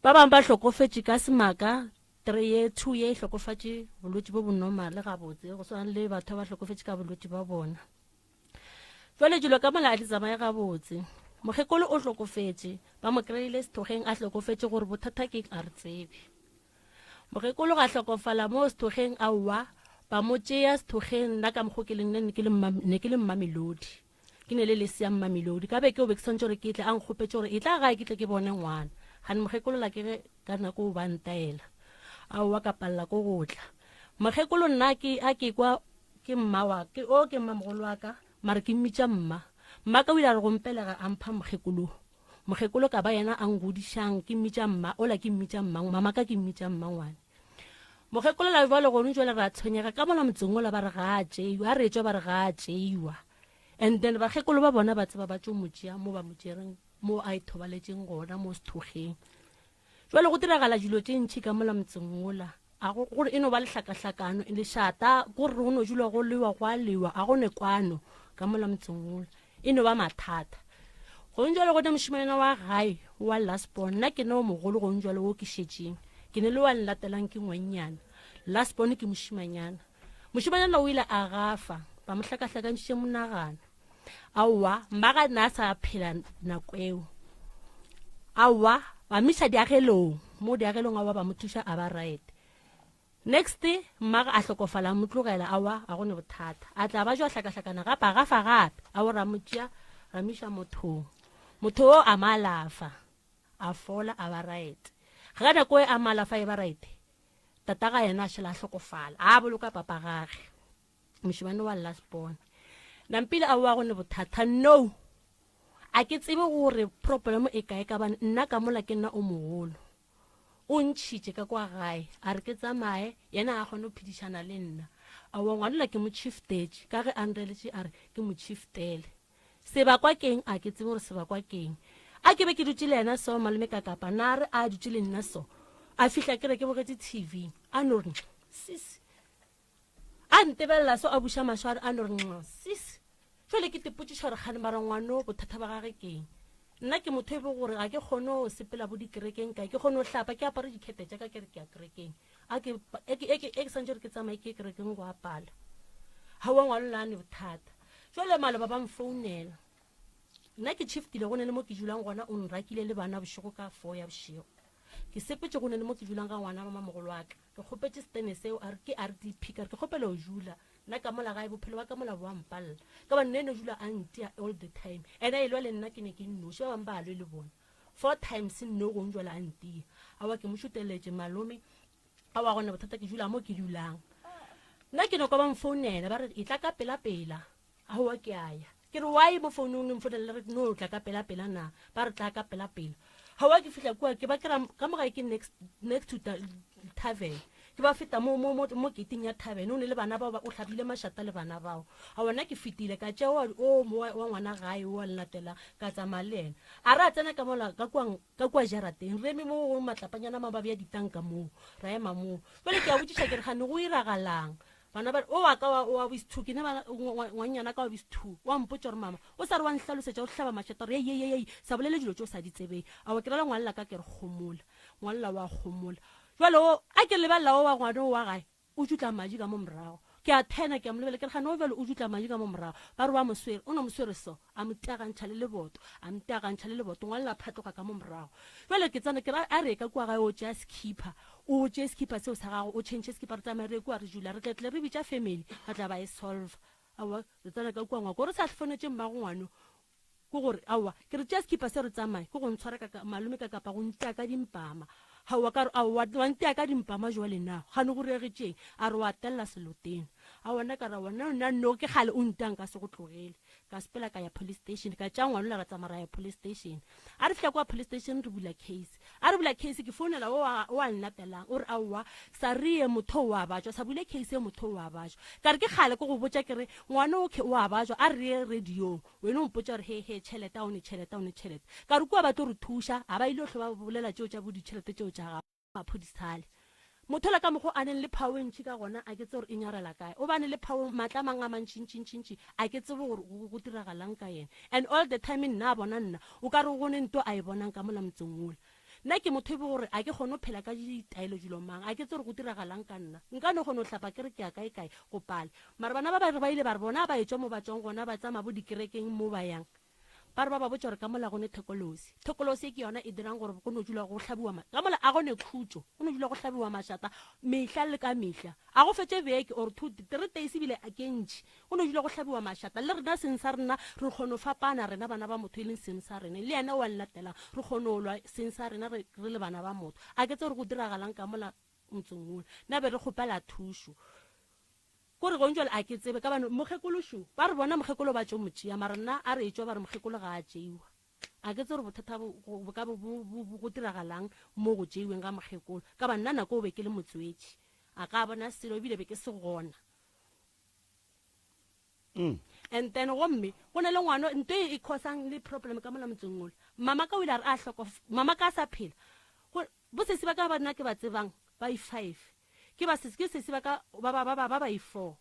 ba bang ba hlokofetše ka semaka 3 ye 2 ye hlokofatše bolwetši bo bonomale gabotse go swana le batho ba hlokofetše ka bolwetši ba bona jwale dilo ka mola a di tsamaye gabotse mokgekolo o hlokofetše ba mo kry-ile sethogeng a hlokofetše gore bothata ke a re tsebe mokgekolo ga hlokofala mo sethogeng aowa ba mo tšea sethogeng nna ka mokgo ke leng ne ke le Mmamelodi ke ne le lesea Mmamelodi ka be ke o be ke swantse gore ke tle a nkgopetse gore e tla gae ke tle ke bone ngwana gane mokgekolo la ke ge ka nako o ba ntaela aowa ka palela ko gotla mokgekolo nna a ke kwa ke mmamogolo wa ka mare ke mmitša mma ka o ile a re gompelega a mpha mokgekolo ka ba yena a ngodišang ke mmitša mma ola ke mmitša mmang mama ka ke mmitša mmangwane mokgekolo la jwale gone jwale re a tshwenyega ka mola motseng ola ba re ga a tšeiwa a re etswa ba re ga a tšeiwa and then bakgekolo ba bona ba tseba ba tšo motšea mo ba motšereng mo a ithobaletšeng gona mo sethogeng jwale go diragala dilo tše ntšhi ka mola motseng ola gore e no ba lehlakahlakano le šata gore go no dula go lewa go a lewa a gone kwano ka mola motseng ola e no ba mathata gone jwale gone mošimanyana wa gae wa Lasbon nna ke ne o mogolo gone jwale o ke šetšeng ke ne le wa nlatelang ke ngwannyana Lasbon ke mošimanyana o ile a gafa ba mo hlakahlakantšitše monagano aowa mmaga nna a sa phela nako eo aowa ba miša diagelong mo diagelong aowa ba mo thuša a ba right next mmaga a hlokofala mo tlogela aowa a gone bothata a tla ba jwa hlakahlakana gape a gafa gape a o ra motšea ra miša mothong motho o a malafa a fola a ba right ga nako e a malafa e ba right tata ga yena a šhela a hlokofala a boloka papa gage mošimane wa last born nampile a wa gone bothata no a ke tsebe gore problem e kae ka bana nna ka mola ke nna o mogolo o ntšhitše ka kwa gae a re ke tsamaye yena a kgone go phedišana le nna a wa ngwalela ke mo chieftage ka ge a nreletše a re ke mo chieftele sebakwa keng a ke tsebe gore sebakwa keng a ke be ke dutse le yena so malome ka kapa na re a dutse le nna so a fihla ke re ke bogetse tv a no re sis a ntebelela so a buša mašo a re a no re sis jale ke tepotšiša gore gane mara ngwano bothata ba gage keng nna ke motho e be gore ga ke kgone go sepela bo dikerekeng kae ke kgone go hlapa ke apare dikhete tša ka kere ke ya kerekeng e santse gore ke tsamaye ke kerekeng go apala ga wa ngwalo lane bothata jale male ba ba mfounela nna ke chiefile go ne le mo ke dulang gona o nrakile le bana bošego ka 4 ya bošego ke sepetse go ne le mo ke dulang ka ngwana mama mogolo wa ka ke kgopetse stene seo a re ke RDP ka re ke kgopela o jula nna ka mola gae bophelo ba ka mola bo ampalla ka ba nne jula a ntia all the time ena e lwa le nna ke ne ke nnoši ba bang ba alwe le bona 4 times nno go njwala a ntia a wa ke mo šuteletše malome a wa gona bothata ke jula mo ke dulang nna ke no ka ba mfounela ba re e tla ka pela a wa ke aya ke re why mo founung le mfounela re no tla ka pela na ba re tla ka pela ha wa ke fihla kwa ke ba kera ka moga ke next to the tavern ke ba feta mo gating ya tavern o ne le bana ba o hlabile mashata le bana bao a wona ke fitile ka tšea o mo wa ngwana gae o latela ka tsamalena a ra tsena ka mola ka kwa jarateng re me mo matlapanyana mababi ya ditanka mo ra ema mo bale ke a botšiša ke re gane go iragalang bana ba o wa ka wa wis 2 ke ne ba ngwanyana ka wa wis 2 wa mpotša gore mama o sa re wa nhlalosetša o hlaba mashata re ye sa bolele dilo tšo sa di tsebeng a wa ke rala ngwalela ka ke re gomola ngwalela wa gomola jwale a ke lebala wa ngwana wa gae o jutla maji ka mo morago ke a thena ke a molebele ke re gane o vele o jutla maji ka mo morago ba re wa moswere o na moswere so a moteagantšha le leboto ngwalela phatloga ka mo morago jwale ke tsana ke ra a re ka kwa gae o tšea skipper seo sa gago o change skipper re tsamaye re kwa re jula re tletle re bitša family ba tla ba e solve awa re tsana ka kwa ngwa ko re sa tlhofonetse mmago ngwano ko gore awa ke re tšea skipper se re tsamaye ko go ntshwara ka malome ka kapa go ntea ka dimpama ha wa ka wa ntea ka dimpama jwale na gane go regetšeng a re wa telela seloteng a wona ka ra wona no ke gale o ntang ka se go tlogele ka sepela ka ya police station ka tša ngwana le ra tsamara ya police station a re fihla kwa police station re bula case ke founela wa nnatelang o re aowa sa reye motho wa bajwa sa bule case motho wa bajwa ka re ke gale ko go botša ke re ngwana wa bajwa a re radio wena o mpotša re he tšhelete a o ne tšhelete ka re kua ba tlo re thuša a ba ile hlo ba bolela tšeo tša boditšhelete tšeo tša maphodisale motho la ka mogo a neng le power ntši ka gona a ke tse gore e nyarela kae o bane le power matla mang a mantšintšintšintši a ke tsebe gore go diragalang ka yena and all the time nna a bona nna o ka re go ne nto a e bonang ka mola motseng ola nna ke motho e be gore a ke kgone go phela ka ditaelo dilo mang a ke tse gore go diragalang ka nna nka ne kgone go hlapa ke re ke ya kae go pala mara bana ba ba ile ba re bona ba etswa mo batswang gona ba tsama bo dikerekeng mo ba yang ba re ba botša gore ka mola gone thekolosi e ke yona e dirang gore go no dula go hlabiwa ka mola a gone khutso go no dula go hlabiwa mashata mehla le ka mehla a go fetse beke or 2 3 days bile a kentši go no dula go hlabiwa mashata le rena seng sa rena re kgone fapana rena bana ba motho e leng seng sa rena le yena wa nlatela re kgone lwa seng sa rena re le bana ba motho a ke tse gore go diragalang ka mola motseng ola nna be re kgopela thušo gore go ntšwa le a ke tsebe ka bana mogekološo ba re bona mogekolo ba tšo motšea mara nna a re etswa ba re mogekolo ga a tšeiwa a ke tse gore bothata bo ka go diragalang mo go tšeiweng ka mogekolo ka ba nna nako o be ke le motswetši a ka bona selo ebile be ke se gona and then gomme go ne le ngwana nto e causang le problem ka mola motseng ola mama ka o ile a re a hloko mama ka sa phela bosesi ba ka ba nna ke ba tsebang ba i5 ke sesi ba ka ba i4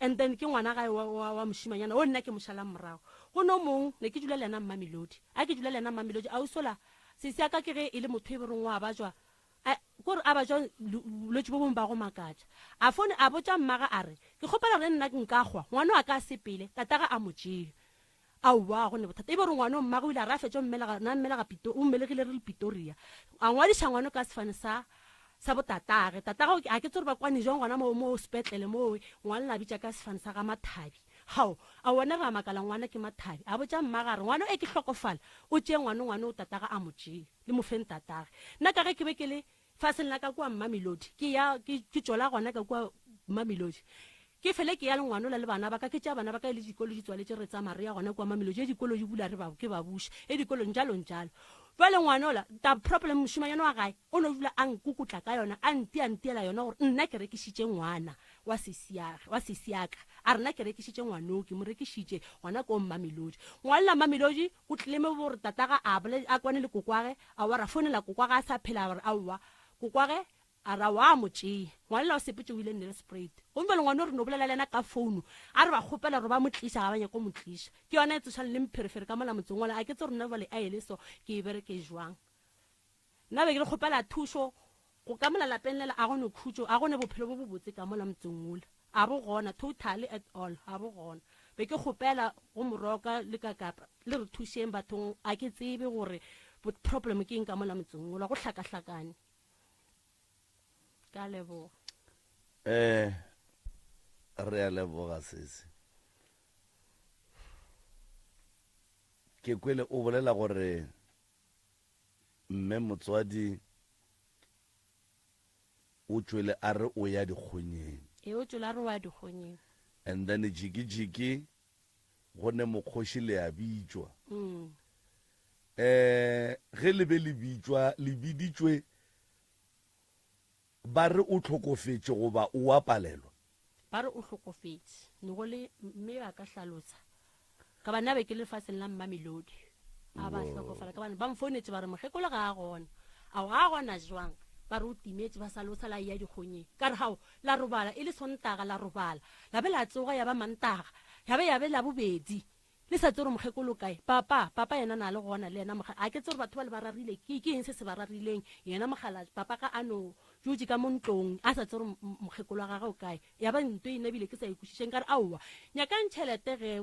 and then ke ngwana gae wa moshimanyana o nna ke moshalang morago go no mong ne ke dula le yena Mamelodi a ke dula le yena Mamelodi a o sola sesi ya ka ke ge e le motho e bereng wa bajwa gore a bajwa lotse bo bong ba go makatša a fone a botša mmaga a re ke kgopela re nna nka gwa ngwana a ka sepele tataga a motšele aowa go ne bothata e be re ngwana o mmago o ile a re a fetsa o mmelegile re le Pretoria a ngwadiša ngwana ka sefane sa botatage tatago a ke tse gore ba kwane jang ngwana mo sepetlele moo ngwana la bitša ka sefane sa ga Mathabi hao a wona ra makala ngwana ke Mathabi a botša mmagare ngwana e ke hlokofala o tšee ngwana o tataga a mo tšee le mofeng tatage nna ka ge ke be ke le faseng la ka kua Mamelodi ke tšola gona ka kua Mamelodi ke fele ke ya le ngwana le bana ba ka ke tša bana ba ka le dikolo di tswaletse re tsa Maria gona kua Mamelodi dikolo di bula re ba ke ba buša dikolo njalo jwale ngwanola the problem moshimanyana wa gae o no dula a nkukutla ka yona a ntiela yona gore nna ke rekišitše ngwana wa sesiaka a rena ke rekišitše ngwanoo ke mo rekišitše ngwana ko Mamelodi ngwana Mamelodi o tlile mo gore tataga a kwane le kokwage a wa ra fonela kokwage a sa phela gore aowa kokwage a ra wa mo tšee ngwana o sepetse o ile Nelspruit gomme le ngwana o re no bolela le ena ka founu a re ba kgopela gore ba mo tliša ga ba nyako mo tliša ke yona e tsošang le mpherefere ka mola motseng wala a ke tse rona bale a ele so ke e bereke jwang nna be ke le kgopela thušo go ka mola lapeng lela a gone khutšo a gone bophelo bo botse ka mola motseng ola a bo gona totally at all a bo gona be ke kgopela go moroka le kakapa le re thušeng bathong a ke tsebe gore problem ke eng ka mola motseng ola go hlakahlakane ka leboga re a leboga sese ke kwele o bolela gore mme motswadi o tšwele a re o ya dikgonyeng o tšwele a re o ya dikgonyeng and then jiki go ne mokgoši le a bitšwa ge le be le bitšwa le biditšwe ba re o tlhokofetše goba o a palelwa ba re o hlokofetše ne go le mme ba ka hlalosa ka bana be ke lefatsheng la Mamelodi a ba hlokofala ka bana ba mfonetse ba re mogekolo ga a gona a ga gona jwang ba re o timetše ba salosa la ya dikgonyeng ka re hao la robala e le Sontaga la robala la be la tsoga ya ba Mantaga ya be la bobedi le sa tsore mogekolo kae papa yena na le gona le yena a ke tsore batho ba le ba rarile ke eng se ba rarileng yena mogala papa ka ano jutsi ka montlong a sa tsore mogekolo wa gagwe kae ya ba ntwe ina bile ke sa ikušišeng ka re aowa nyakang tšhelete ge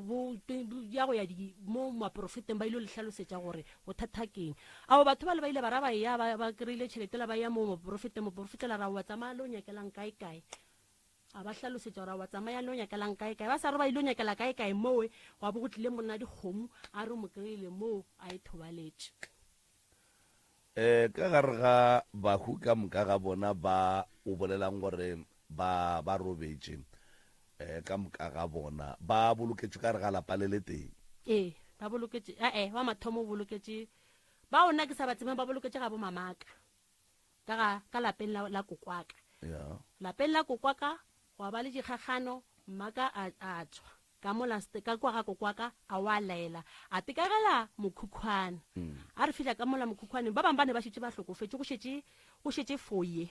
ya go ya mo maprofeteng ba ile le hlalosetša gore bothata keng ao batho ba le ba ile ba ya ba kry-ile tšhelete la ba ya mo moprofete la ra wa tsamaya le o nyakelang kae a ba hlalosetša gore wa tsamaya le o nyakelang kae ba sa re ba ile o nyakela kae moe wa bo go tlile monna dikgomo a re mo kry-ile moo a e thobaletše ka gare ga bahu ka moka ga bona ba o bolelang gore ba robetše ka moka ga bona ba boloketše ka re ga lapa le le teng ba boloketše wa mathomo o boloketše ba ona ke sa ba tsebeng ba boloketše ga bo mamaka ka lapeng la kokwaka lapeng la kokwaka go ba le dikgagano mmaka a tswa ka mola ka kwa ga kokwaka a wa laela a tekagela mokhukhwane a re fihla ka mola mokhukhwane ba bang ba ne ba šetše ba hlokofetše go šetše foye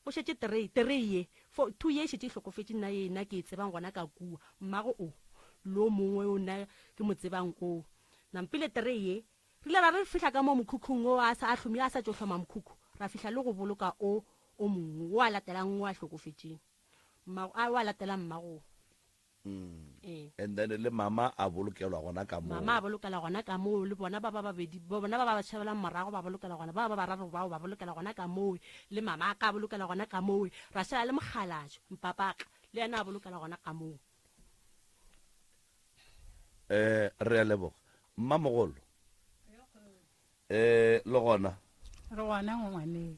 go šetše 3 ye 2 ye šetše hlokofetše nna yena ke tsebang gona ka kua mmago o lo mongwe o nna ke mo tsebang o nampile 3 ye rile ra re fihla ka mo mokhukhung o a sa hlomile a sa tšo hloma mokhukhu ra fihla le go boloka o mongwe o a latelang o a hlokofetšeng a wa latela mmago and then le mama a bolokelwa gona ka moo mama a bolokela gona ka moo le bona ba babedi bona ba tšhabelang morago ba bolokela gona ba bararo bao ba bolokela gona ka moo le mama a ka bolokela gona ka moo ra šala le mogalajo mpapaka le yena a bolokela gona ka moo re a leboga mmamogolo le gona re gona ngwaneng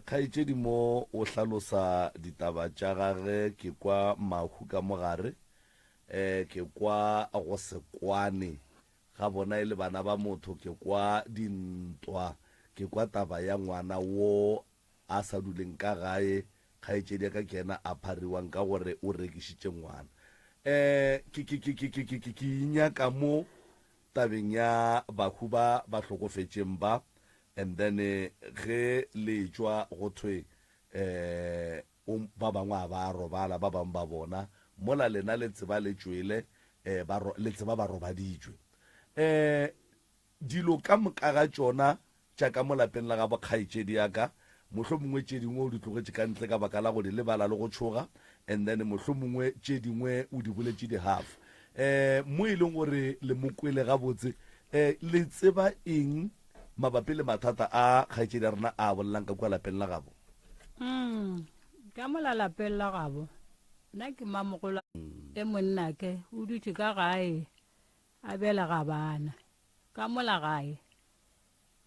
kgaitšedi mo o hlalosa ditaba tša gage ke kwa mahu ka mogare ke kwa go sekwane ga bona e le bana ba motho ke kwa dintwa ke kwa taba ya ngwana wo a sa duleng ka gae kgaitšedi ka kena a phariwang ka gore o rekišitše ngwana ke inyaka mo tabeng ya bahu ba hlokofetšeng ba and then ge le tšwa go thwe ba bangwe a ba robala ba bangwe ba bona mola lena le tseba le tšwele le tseba ba robaditšwe dilo ka moka ga tšona tša ka mo lapeng la ga bokgaitšedi yaka mohlho mongwe tše dingwe o di tlogetše ka ntle ka baka la go di lebala le go tšhoga and then mohlho mongwe tše dingwe o di boletše di half mo e leng gore le mokwele gabotse le tseba eng mabapi le mathata a kgaitsedi ya rena a bolelang ka kwa lapeng la gabo? ka mola lapeng la gabo nna ke mamogola e monnake o dutse ka gae a bela ga bana ka mola gae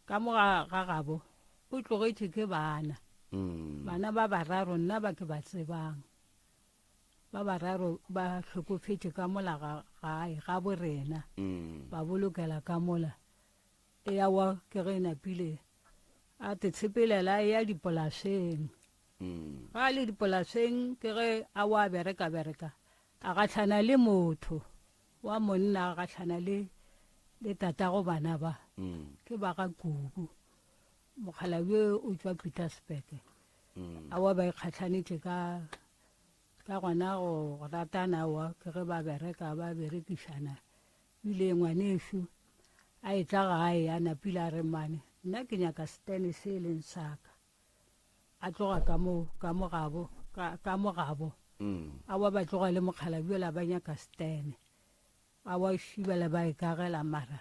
ka mo ga gabo o tlogetše ke bana ba bararo nna ba ke ba tsebang ba bararo ba hlokofetše ka mola gae ga borena ba bolokela ka mola e ya wa ke ge napile a te tshepelela ya dipolaseng ga le dipolaseng ke ge a wa bereka a gatlhana le motho wa monna a gatlhana le tatago bana ba ke ba ga Kubu mokgalabe o tswa Pietersburg a wa ba ikgatlhanetše ka gona go ratana wa ke ge ba berekišana bile ngwanešu a e tla gae a napile a re mane nna ke nyaka stene se e leng saka a tloga ka mo gabo a wa ba tloga le mokgalabe la ba nyaka stene a wa šibela ba ikagela mara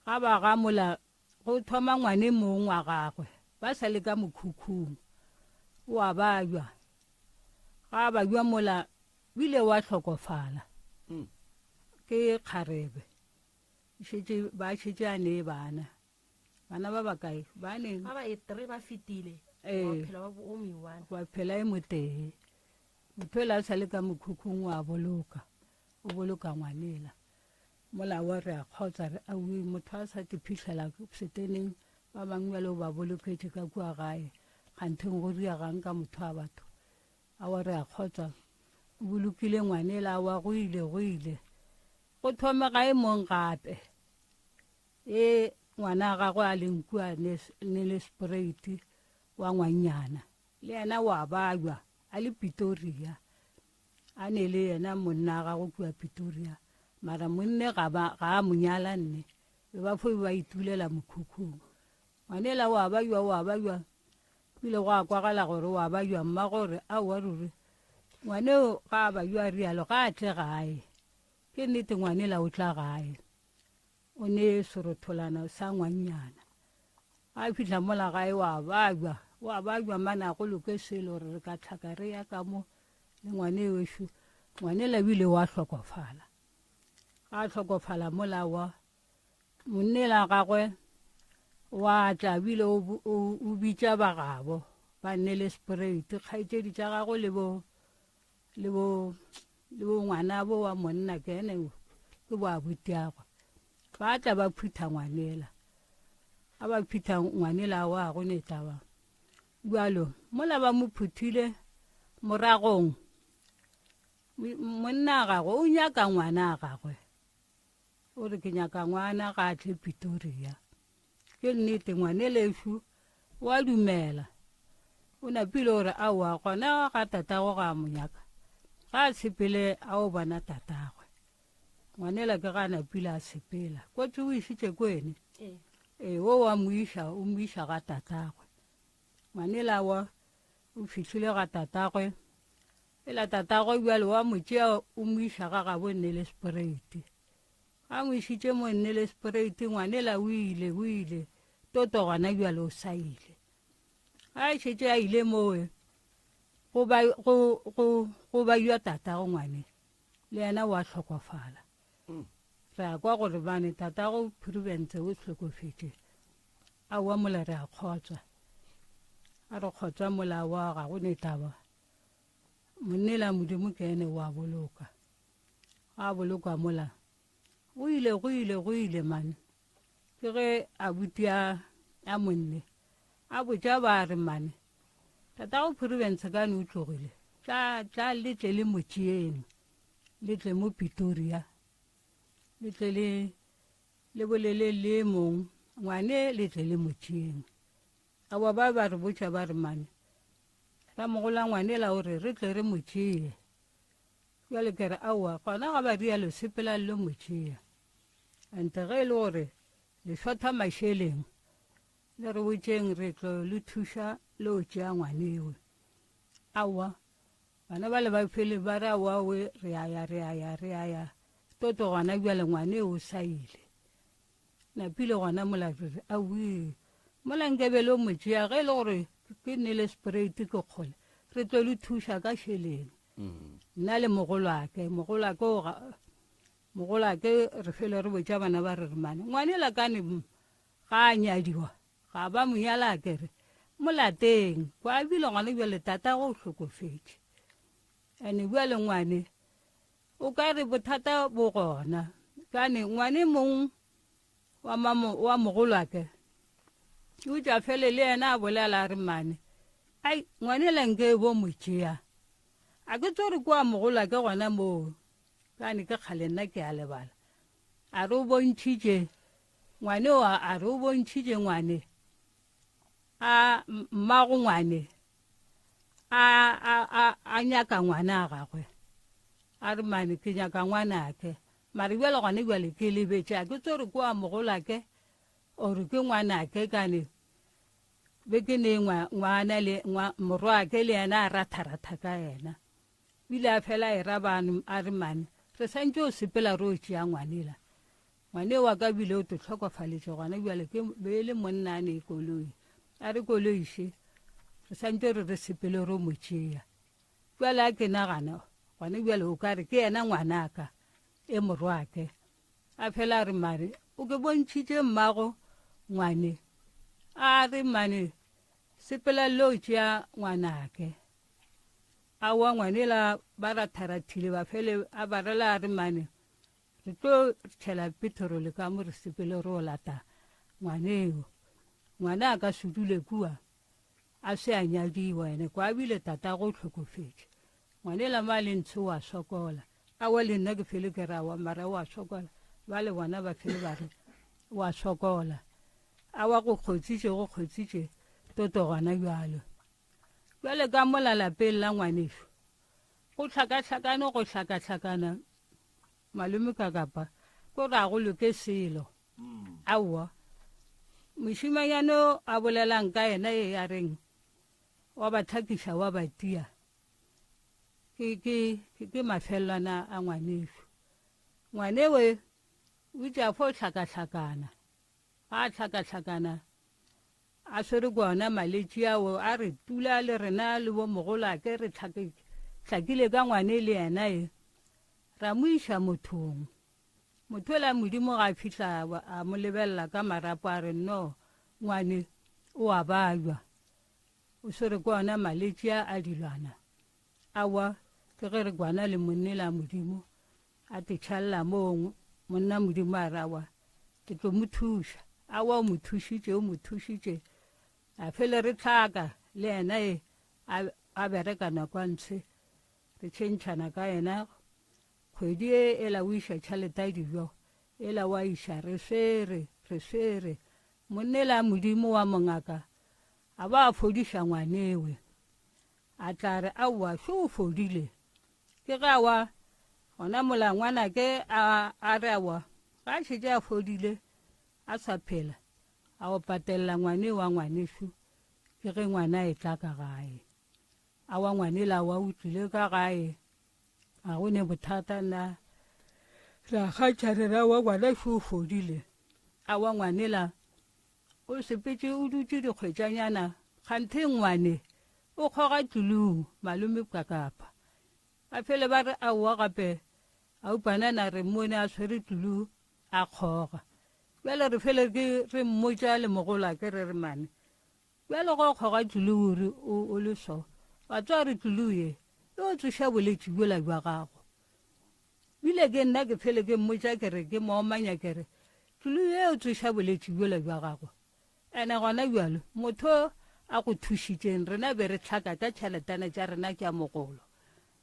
ga ba gamola go thoma ngwane mong wa gagwe ba sa le ka mokhukhung wa bajwa ga ba jwa mola bile wa hlokofala ke kgarebe ba šetse a ne bana ba bakae ba ne ba e 3 ba fitile wa phela e motee motho la sa le ka mokhukhung wa boloka o boloka ngwanela mola wa re a khotsa re a wi motho a sa tiphitlhela seteneng ba bangwe le ba boloketse ka kwa gae gantheng go ria gang ka motho a batho a wa re a khotsa o bolokile ngwanela wa go ile go thoma ga e mong gape ngwana ga go a leng kwa ne le sprite wa ngwanyana le yena wa bajwa a le Pretoria a ne le yena monna ga go kwa Pretoria mara monne ga a monyala nne ba fo ba itulela mokhukhung ngwanela wa bajwa pile go a kwagala gore wa bajwa mma gore a wa ruri ngwaneo ga ba jwa rialo ga a tle gae ke nnete ngwanela o tla gae o ne sorotholana sa ngwanyana a fitla mola gae wa bajwa mana go loke selo re ka tlhaka re ya ka mo le ngwane wešo ngwanela bile wa hlokofala ga hlokofala mola wa monnela gagwe wa tla bile o bitša bagabo ba nne le sprite kgaitšedi tša gago le bo ngwana bo wa monna ke ene ke bo abutiagwa ba tla ba phutha ngwanela a ba phutha ngwanela wa go netaba bjalo mola ba mo phuthile moragong monna gagwe o nyaka ngwana gagwe o re ke nyaka ngwana ga tle Pretoria ke nnete ngwanelešu wa dumela o napile gore aowa gona ga tatago ga monyaka ga a sepele a o bona tatagwe ngwanela ke ga napile a sepela kotse o išitše kwene wo wa o moiša ga tatagwe ngwanela wa o fihlile ga tatagwe ela tatagwe bjale wa motšea o moiša ga gabo nne le sprite a mo išitše mo nne le sprite ngwanela o ile toto gona bjale o saile a šetše a ile moe go ba jwa tatago ngwane le yena wa hlokofala re a kwa gore bane tatago province o hlokofetše a wa mola re a kgotswa a re kgotswa mola wa ga go netaba monnela modimo ke ene wa boloka a boloka mola go ile mane ke ge a butia a monne a botša ba re mane tatago province ka ne o tlogile tla letle le motšeeng letle mo Pretoria letle le bolele le mong ngwane letle le motšeeng a wa ba re botša ba re mane ra mogola ngwanela o re tle re motšee bjale ke re aowa gona ga ba rialo sepela le motšea ante ge e le gore le šotha mašeleng le re botšeng re tlo le thuša le o tšea ngwanewe aowa bana ba le ba phele ba re aowa we re aya toto gona bjale ngwane o saile napile gona molatore awi mola nkebele o motšea ge e le gore ke nnele sprate ke kgole re tlo le thuša ka šheleng nna le mogolwake re fele re botša bana ba re mane ngwane la kane ga a nyadiwa ga ba monyala kere molateng kwa bile ngwane bjale tata go hlokofetše ane bjale ngwane o ka re bothata bo gona kane ngwane mong wa mogolwake o tša fele le yena a bolela a re mane ai ngwane la nke bo motšea a ke tsore kwa mogolwake gona moo kane ke kgale nna ke a lebala a re o bontšhitše ngwane a re o bontšhitše ngwane a mmago ngwane a nyaka ngwana a gagwe a re mane ke nyaka ngwanake mare bjale gone bjale ke lebetše a ke tsore kwa mogolake ore ke ngwanake kane be ke ne morwake le yena a ratharatha ka yena bile a fela e rabane a re mane re santse o sepela re o tšea ngwanela ngwane wa ka bile o to tlhokofaletše gona bjale ke be le monna a ne koloi a re koloiše re santse re sepele re o mo tšea bjale a ke nagana gone bjale o ka re ke yena ngwanaka e morwake a fela a re mane o ke bontšhitše mmago ngwane a re mane sepela le o tšea ngwanake a wa ngwanela ba ratharathile ba fele a barela a re mane re tlo tšhela petrole ka mo re sepele re o lata ngwaneo ngwana a ka sedule kua a se a nyadiwa ene kwa bile tata go hlokofetše ngwanela ma le ntsho wa sokola a wa le nna ke fele ke ra wa mara wa sokola ba le bona ba fele ba re wa sokola a wa go kgotsitše toto gona bjalo bjale ka mola lapeng la ngwaneso go hlakahlakana malome ka kapa ko ra go loke selo aowa mošimanyano a bolelang ka yena e ya reng wa ba thakiša wa ba tia ke mafelelwana a ngwaneso ngwanewe o tša fo hlakahlakana a hlakahlakana a swere kwana maletši ao a re tula le rena le bo mogolake re hlakile ka ngwane le yena e ra mo iša mothong motho la modimo ga fitlha a mo lebelela ka marapo a re no ngwane o a bajwa o swere kwana maletši a dilwana awa ke ge re kwana le monne la modimo a te tšhalela moo monna modimo a rawa ke tlo mo thuša awa o mo thušitše a fele re tlhaka le yena e a bereka nakwantshe re tšhentšhana ka yena kgwedi e la o iša tšhaleta dijo e la wa iša re swere monne la modimo wa mongaka a ba a fodiša ngwanewe a tla re aowa se o fodile ke ga wa gona mola ngwanake a re awa ga a šetse a fodile a sa phela a o patelela ngwane wa ngwaneso ke ge ngwana e tla ka gae a wa ngwanela wa utlwile ka gae a go ne bothata na ra kgatšharera wa ngwana se o fodile a wa ngwanela o sepetse o dutse dikgwetšanyana kganthe ngwane o kgoga tulung malome ka kapa a fele ba re aowa gape a upanana re mmone a tshwere tulu a kgoga bjale re fele re mmotša le mogola ke re mane bjale go kgoga tulu ore o le so wa tswa re tulu ye e o tsoša boletši bola jwa gago bile ke nna ke fele ke mmotša kere ke moomanya kere tulu ye o tsoša boletši bola jwa gago ene gona bjalo motho a go thušitšeng rena be re tlhaka ka tšhaletana tša rena ke a mogolo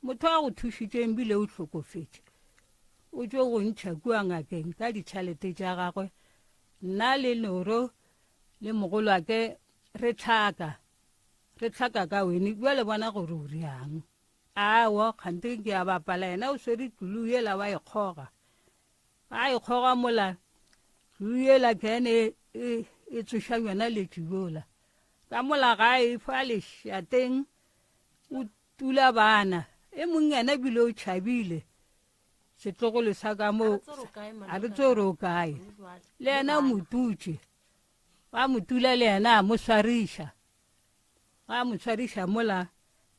motho a go thušitšeng bile o tlhokofetše o tšo go ntšha kua ngakeng ka ditšhalete tša gagwe nna le noro le mogolo ake re tlhaka ka wene bjale bona gore o riang awa kgante ke a bapala yena o swere tulu yela wa ikgoga a ikgoga mola tulu yela kene e tsoša yona letšibola ka mola gae fa lešateng o tula bana e mong yena bile o tšhabile setlogolo sa ka mo a re tse re o kae le ena motutse ba motula le ena mo swariša ga mo swariša mola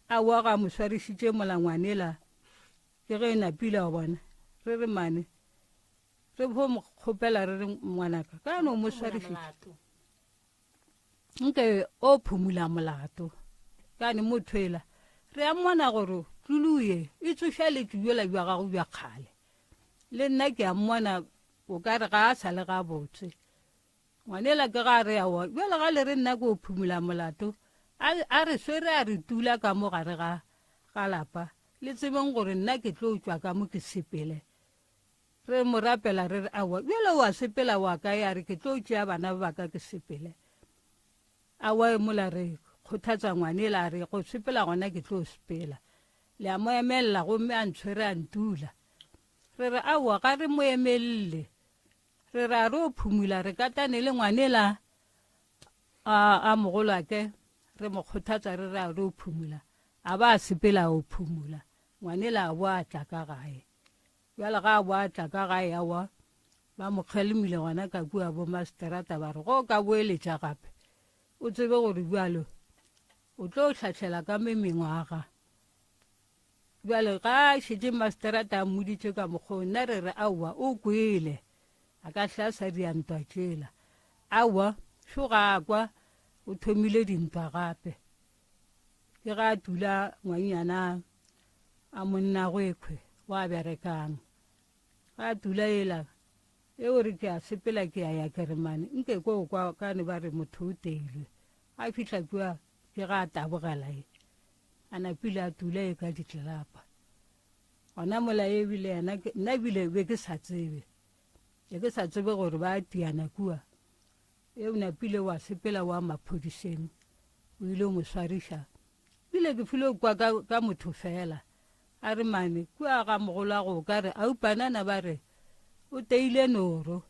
a wa ga mo swarišitše mola ngwanela ke ge napile wa bona re re mane re bo mo kgopela re re ngwanaka ka no mo swarišitše nke o phumula molato ka ne mothwela re a mmona gore tluluye e tsošaletše bjola bja gago bja kgale le nna ke a mmona o ka re ga a sa le ga botse ngwanela ke ga re awa bjola ga le re nna ke o phumula molato a re swere a re tula ka mo gare ga lapa le tsebeng gore nna ke tlo tšwa ka mo ke sepele re mo rapela re re awa bjola wa sepela wa kae a re ke tlo tšea bana ba ka ke sepele awa mola re kgothatsa ngwanela a re go sepela gona ke tlo sepela le a mo emelela gomme a ntshwere a ntula re re awa ga re mo emelele re re a re o phumula re katane le ngwanela a mogolo ake re mo kgothatsa re re a re o phumula a ba a sepela o phumula ngwanela a boa tla ka gae bjale ga a boa tla ka gae awa ba mo kgelemile gona ka kua bo masterata ba re go ka boeletša gape o tsebe gore bjalo o tlo tlhatlhela ka memengwaga bjale ga šetse masterata a mmoditše ka mokgwa nna re re aowa o kwele a ka hla sa diantwa tšela aowa šo ga a kwa o thomile dintwa gape ke ga a tula ngwanyana a monna go ekwe wa berekang ga a tula ela e o re ke a sepela ke a ya keremane nke ko kwa ka ne ba re motho o teilwe a fitlha kua ke ga a tabogela e a napile a tula e ka ditlelapa gona mola e bile yana nna bile be ke sa tsebe gore ba tiana kua e o napile wa sepela wa maphodiseng o ile o mo swariša bile ke file kwa ka motho fela a re mane kua ga mogolo go ka re aupanana ba re o teile noro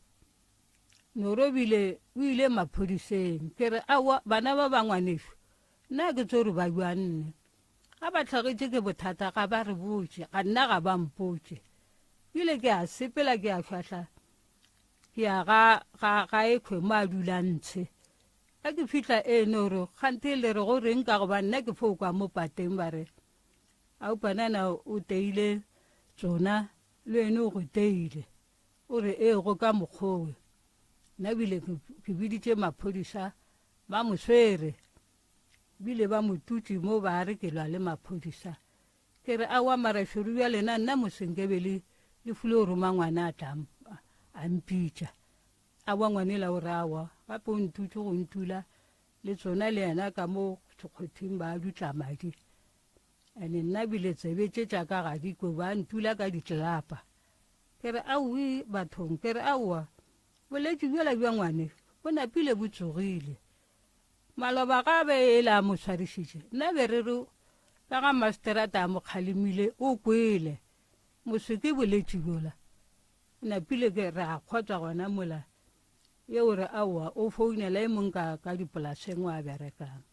bile o ile maphodiseng ke re awa bana ba bangwaneso nna ke tsore ba jwanne ga ba tlhagetše ke bothata ga ba re botse ga nna ga ba mpotse bile ke a sepela ke a fahla ke a ga ekgwe mo a dulantshe ka ke fitlha noro kgante le re go reng ka go ba nna ke fo kwa mo pateng ba re aupanana o teile tsona le ene o go teile o re go ka mokgowe nna bile ke biditše maphodisa ba mo swere bile ba mo tutse mo ba re ke lwa le maphodisa ke re awa marešoru bja lena nna mosenkebe le fule o roma ngwana a tla a mpitša awa ngwanela o re awa gape o ntutse go ntula le tsona le yena ka mo sekgothing ba dutla madi ane nna bile tsebetše tša ka ga diko ba ntula ka ditlelapa ke re aowe bathong ke re aowa boletše bjela bja ngwane bo napile bo tsogile maloba gabe e la mo swarišitše nna be re re ka ga masterata a mo kgalemile o kwele moseke boletše bjola napile ke re a kgotsa gona mola yeo re aowa o founela e mong ka dipolaseng wa berekang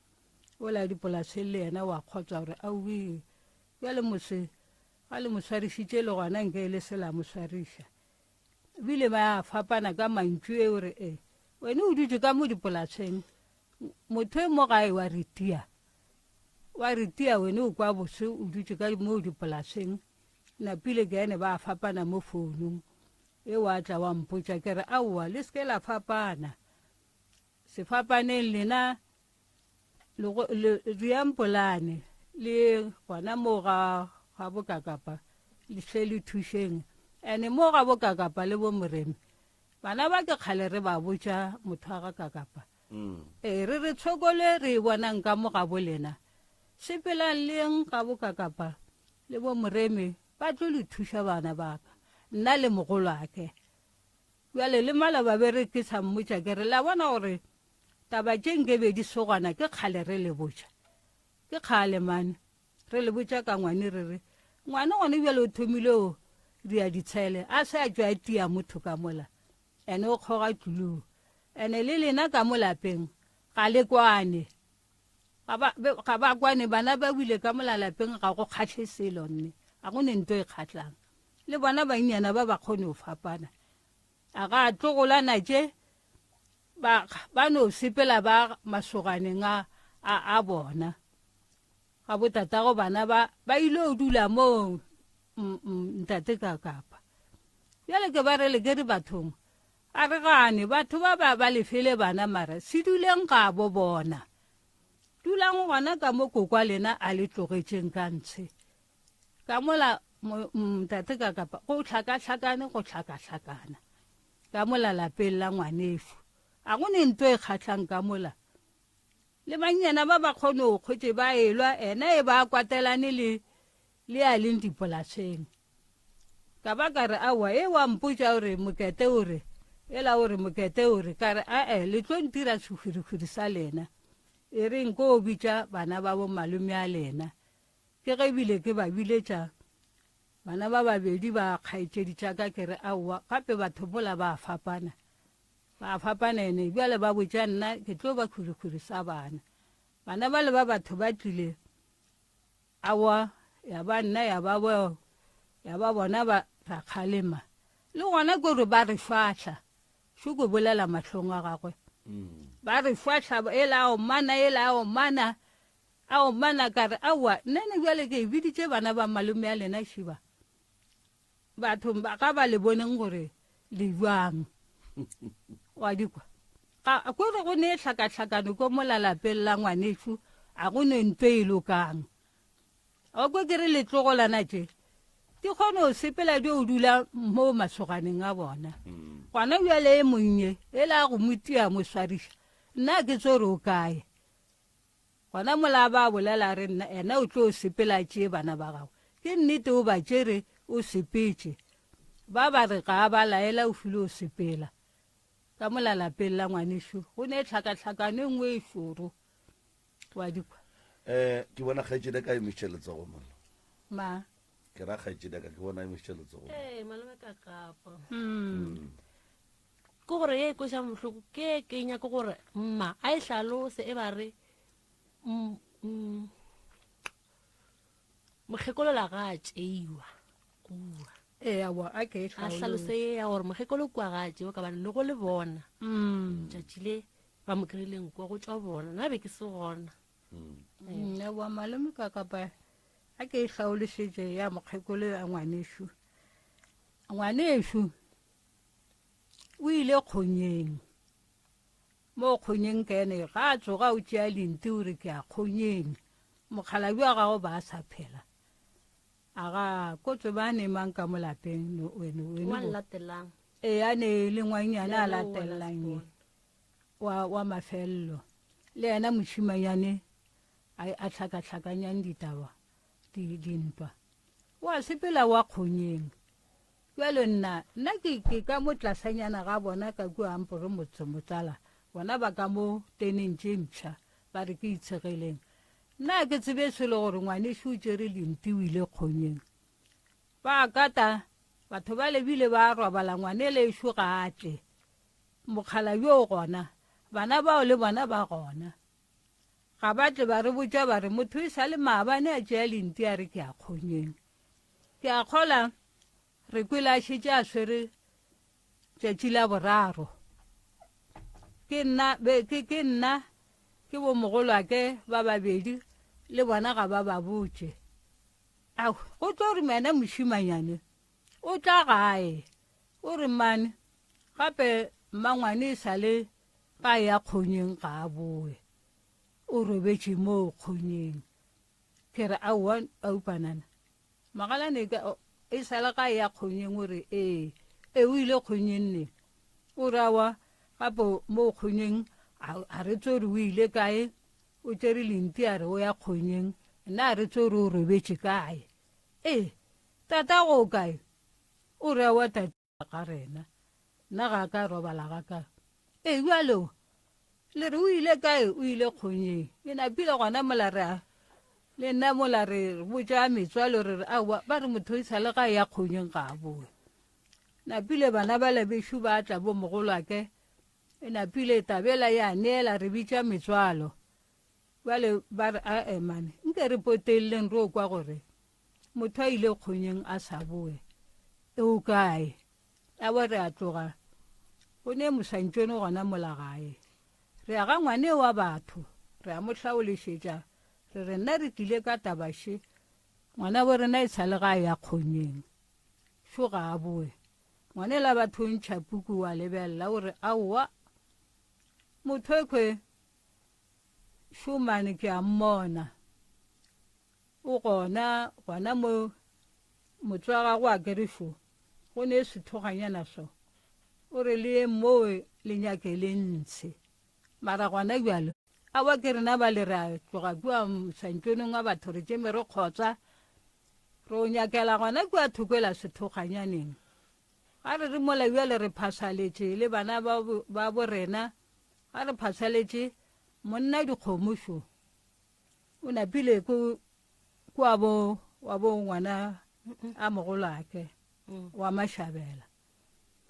o la dipolaseng le yena wa kgotsa gore aowe bjale mose ga le moswarišitše le gona nke le se la moswariša bile ba fapana ka mantšu e o re wene o dutse ka mo dipolaseng motho e mo gae wa retia wene o kwa bose o dutse ka mo dipolaseng napile ke ene ba fapana mo founung e wa tla wa mpotša ke re aowa le seke la fapana sefapaneng lena riampolane le gona mo ga bokakapa le hle le thušeng ene mo ga bokakapa le bo moremi bana ba ke kgale re ba botša motho a ga kakapa re re tshokole re bonang ka mo ga bolena sepelang leng ga bokakapa le bo moremi ba tlo le thuša bana baka nna le mogolo ake bjale le mala ba bere ke sa mmotša ke re la bona gore taba tše nkebe di sogana ke kgale re le botša ke kgale mane re le botša ka ngwane re re ngwane gone bjale o thomile o ria ditshele a se a tšwa a tia motho ka mola ene o kgoga tulong ene le lena ka mo lapeng ga le kwane ga ba kwane bana ba buile ka mola lapeng ga go kgatlhe selo nne ga go ne nto e kgatlang le bona bannyana ba ba kgone go fapana a ga tlogolana tje ba no sepela ba masoganeng a bona ga botatago bana ba ile o dula mo ntate ka kapa jale ke ba rele ke re bathong a re gane batho ba lefele bana mara se duleng ga bo bona dulang gona ka mo kokwa lena a le tlogetseng ka ntshe ka mola ntate ka kapa go tlhaka-tlhakane ka mola lapeng la ngwanefu a go ne ntho e kgatlhang ka mola le bannyana ba ba kgone go kgwetse ba elwa ena e ba kwatelane le a leng dipolaseng ka ba ka re awa e wa mpotsa gore mokete ore ela ore mokete ore ka re ae le tlo ntira sehwirihwiri sa lena e reng ko o bitsa bana ba bo malome a lena ke ge bile ke ba biletša bana ba babedi ba kgaetšedi tša ka ke re aowa gape batho mola ba fapana ene bjale ba botša nna ke tlo ba khwirihwiri sa bana ba le ba batho ba tlile awa ya ba nna ya ba bona ba ra kgalema le gona ke gore ba re fahla šoko bolela mahlong a gagwe ba re fahla ela ao mana ka re aowa nnene bjale ke ebiditše bana ba malome ya lena šiba batho ba ka ba le boneng gore le jwang wa dikwa ga ko re go ne tlhakatlhakane ko molalapeng la ngwanešu a go ne ntwe e lokang a ko ke re letlogolana tše di kgone go sepela di o dula mo masoganeng a bona gona bjale e monnye e la go motia moswariša nna ke tsore o kae gona mola ba bolela re nna ena o tlo o sepela tšee bana ba gago ke nnete o ba tšere o sepetse ba re ga ba laela o file o sepela ka mola lapeng la ngwanešo go ne tlhakatlhakane nngwe e šoro wa dikwa ke bona kgaetšedi ka emeše letsogo mola ma ke ra kgaetšedi ka ke bona emeše letsogo malome ka kapa ke gore ye koša mohloko ke nyaka gore mma a e hlalose e ba re mokgekolola ga a tšeiwa kua awa a ke a hlalose ye ya gore mokgekolo kua ga a tšeiwa ka bane le go le bona tšatši le ba mo kry-ileng kua go tšwa bona na be ke se gona awa malome ka kapa a ke e hlaološetše ya mokgekolo a ngwanešo o ile kgonyeng mo kgonyeng ka ene ga a tsoga o tšea lente ore ke a kgonyeng mokgalabi wa gago ba a sa phela a ga kotse ba nemang ka molapeng latelang a ne le ngwanyana a latelelang wa mafelelo le ena mošimanyane a tlhakatlhakanyang ditaba dintwa wa sepela wa kgonyeng jalo nna ke ka mo tlasanyana ga bona ka kua ampore motsala bona ba ka mo teneng tše mpšha ba re ke itshegeleng nna ke tsebe selo gore ngwanešo o tšere lenti o ile kgonyeng ba kata batho ba lebile ba robala ngwane lešo ga atle mokgala yo gona bana bao le bona ba gona ga batle ba re botša ba re motho e sa le maabane a tšea lenti a re ke a kgonyeng ke a kgola re kwele a šetše a swere tšatši la boraro ke nna ke bomogolwake ba babedi le bona ga ba ba botše go tlo re mena mošimanyane o tla gae o re mane gape mmangwane e sa le ka ya kgonyeng ga a boe o robetše mo kgonyeng ke re aupanana magalane e sa le ka ya kgonyeng o re o ile kgonyeng ne o re awa gape mo kgonyeng a re tsore o ile kae o tšere lenti a re o ya kgonyeng nna a re tsore o robetše kae tata go kae o re awa tata ka rena nna ga ka robala ga ka bjalo le re o ile kae o ile kgonyeng e napile gona mola le nna mola re botša metswalo re re awa ba re motho e sale ga ya kgonyeng ga a boe napile bana ba lebešo ba tla bo mogolwake e napile tabela ya neela re bitša metswalo bale ba re mane nke re poteleleng re o kwa gore motho a ile kgonyeng a sa boe o kae a bo re a tloga go ne mosantšone gona molagae re aga ngwane wa batho re a mo hlaolešetša re re nna re tlile ka tabaše ngwana bo rena e sale ga ya kgonyeng šo ga a boe ngwane la batho ntšha puku wa lebelela o re aowa motho ekwe šomane ke a mmona o gona mo motho wa gago a kerešo go ne sethoganyana so o re le moe le nyake le ntshe mara gona bjalo a wa ke rena ba le ra tloga kua mosantšoneng wa batho re tšeme re kgotsa re o nyakela gona kua thokwela sethoganyaneng ga re re mola bjale re phasaletše le bana ba borena ga re phasaletše monna dikgomošo o napile wa bo ngwana a mogolo ake wa mašabela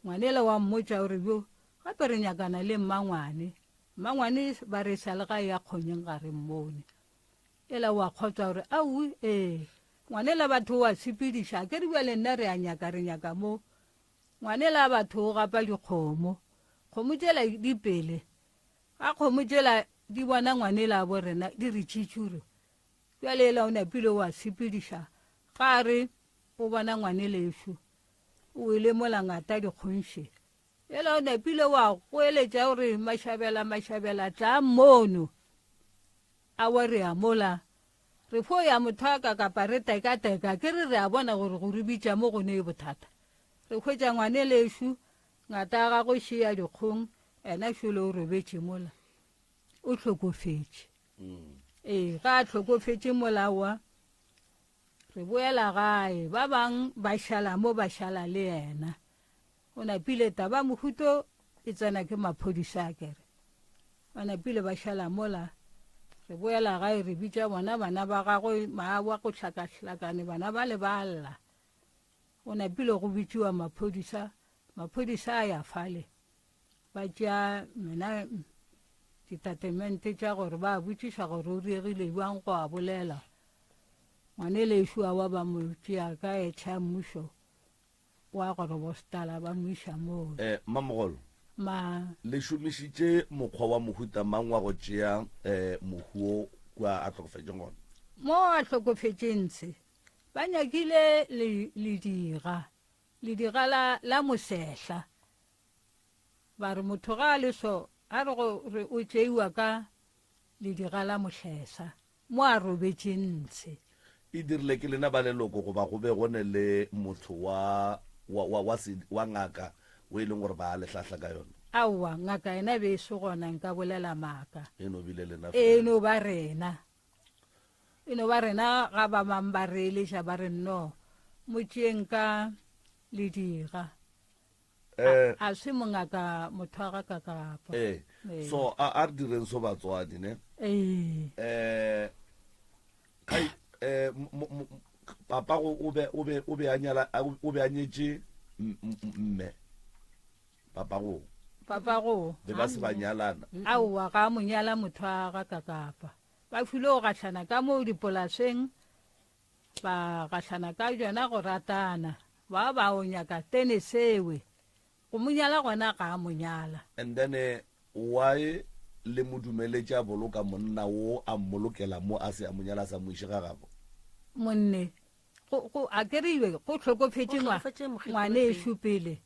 ngwanele wa mmotša gore bjo gape re nyakana le mmangwane ba re sa le ga ya kgonyeng ga re mmone ela wa kgotsa gore aui ngwanela batho wa sepediša ke re bjale nna re nyaka mo ngwanela batho o gapa dikgomo tšela dipele ga kgomo tšela di bona ngwanela bo rena di re tšitšure bjale ela o napile wa sepediša ga re o bona ngwanelešo o ile mola ngata dikgontšhe ela o napile wa goeletša gore mašabela tla mono a wa re a mola re fo ya motho a ka kapa re teka ke re a bona gore go re bitša mo gone e bothata re hwetša ngwanelešo ngata ga go šea dikgong ena šole o robetše mola o hlokofetše ga a hlokofetše molawa re boela gae ba bang ba šala le yena o napile taba mohuto e tsena ke maphodisa a kere ba napile ba šala mola re boela gae re bitša bana ba gagwe maawa go hlakahlakane bana ba le balla o napile go bitšiwa maphodisa a ya fale ba tšea mena ditatemente tša gore ba botšiša gore o riegile bjang go a bolela ngwanelešo a wa ba mo tšea ka etšha mmušo wa gore bostala ba mo iša moo mamogolo le šomišitše mokgwa wa mohuta mang wa go tšea mohuo kua a tlhokofetšeng gona mo a tlhokofetšeng se ba nyakile ledira la mosehla ba re motho ga a leso a re gore o tšeiwa ka ledira la mohlesa mo a robetšeng ntshe e dirile ke lena ba leloko goba go be gone le motho wa ngaka o e leng gore ba a lehlahla ka yone aowa ngaka ena be se gona nka bolela maaka eno bile eno ba rena ga ba mang ba re eleša ba re no motšeng ka ledira a se mongaka motho a ga kakapa so a re direng so batswadi ne papa o be a nyetše mme papa go be ba se ba nyalana aowa ga mo nyala motho a ga kakapa ba file go gahlana ka mo dipolaseng ba gahlana ka jona go ratana ba o nyaka tenesewe go mo nyala gona ga a mo nyala and then why le modumeletše a boloka monna wo a mmolokela mo a se a mo nyala sa mo iše ga gabo monne a keriwe go tlhokofetše ngwane e šupele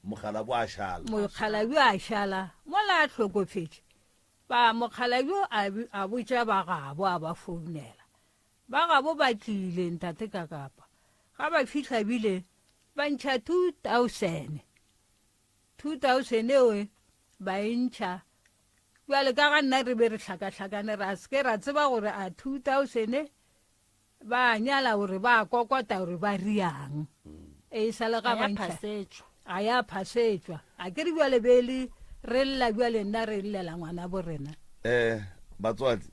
mogala bo a šala mola a tlhokofetše ba mokgalabjo a botša ba gabo a ba founela ba gabo ba tlile ntate ka kapa ga ba fitlha bile ba ntšha 2000 ewe ba ntšha bjale ka ga nna re be re hlakahlakane ra seke ra tseba gore a 2000 ba nyala gore ba kokota gore ba riang e sale ga ba ntšha a ya phasetšwa a ke re bjale bele re lla bjale nna re llela ngwana bo rena batswadi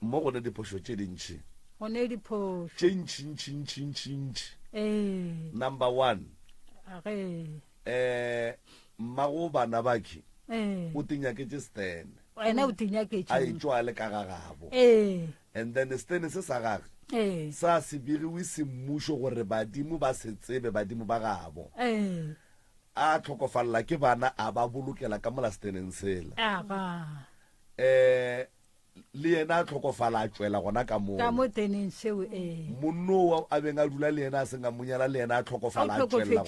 mo go ne diphošo tše dintšhi go ne diphošo tše ntšhi number 1 mmago bana baki o tinyaketše stene wena o tinyaketše a etšwa le ka ga gabo and then stene se sa gage sa se begiwe semmušo gore badimo ba se tsebe badimo ba gabo a tlhokofalela ke bana a ba bolokela ka molasteneng sela le yena a tlhokofala a tswela gona ka mo teneng seo monno a beng a dula le yena a seng a monyala le yena a tlhokofala a tswela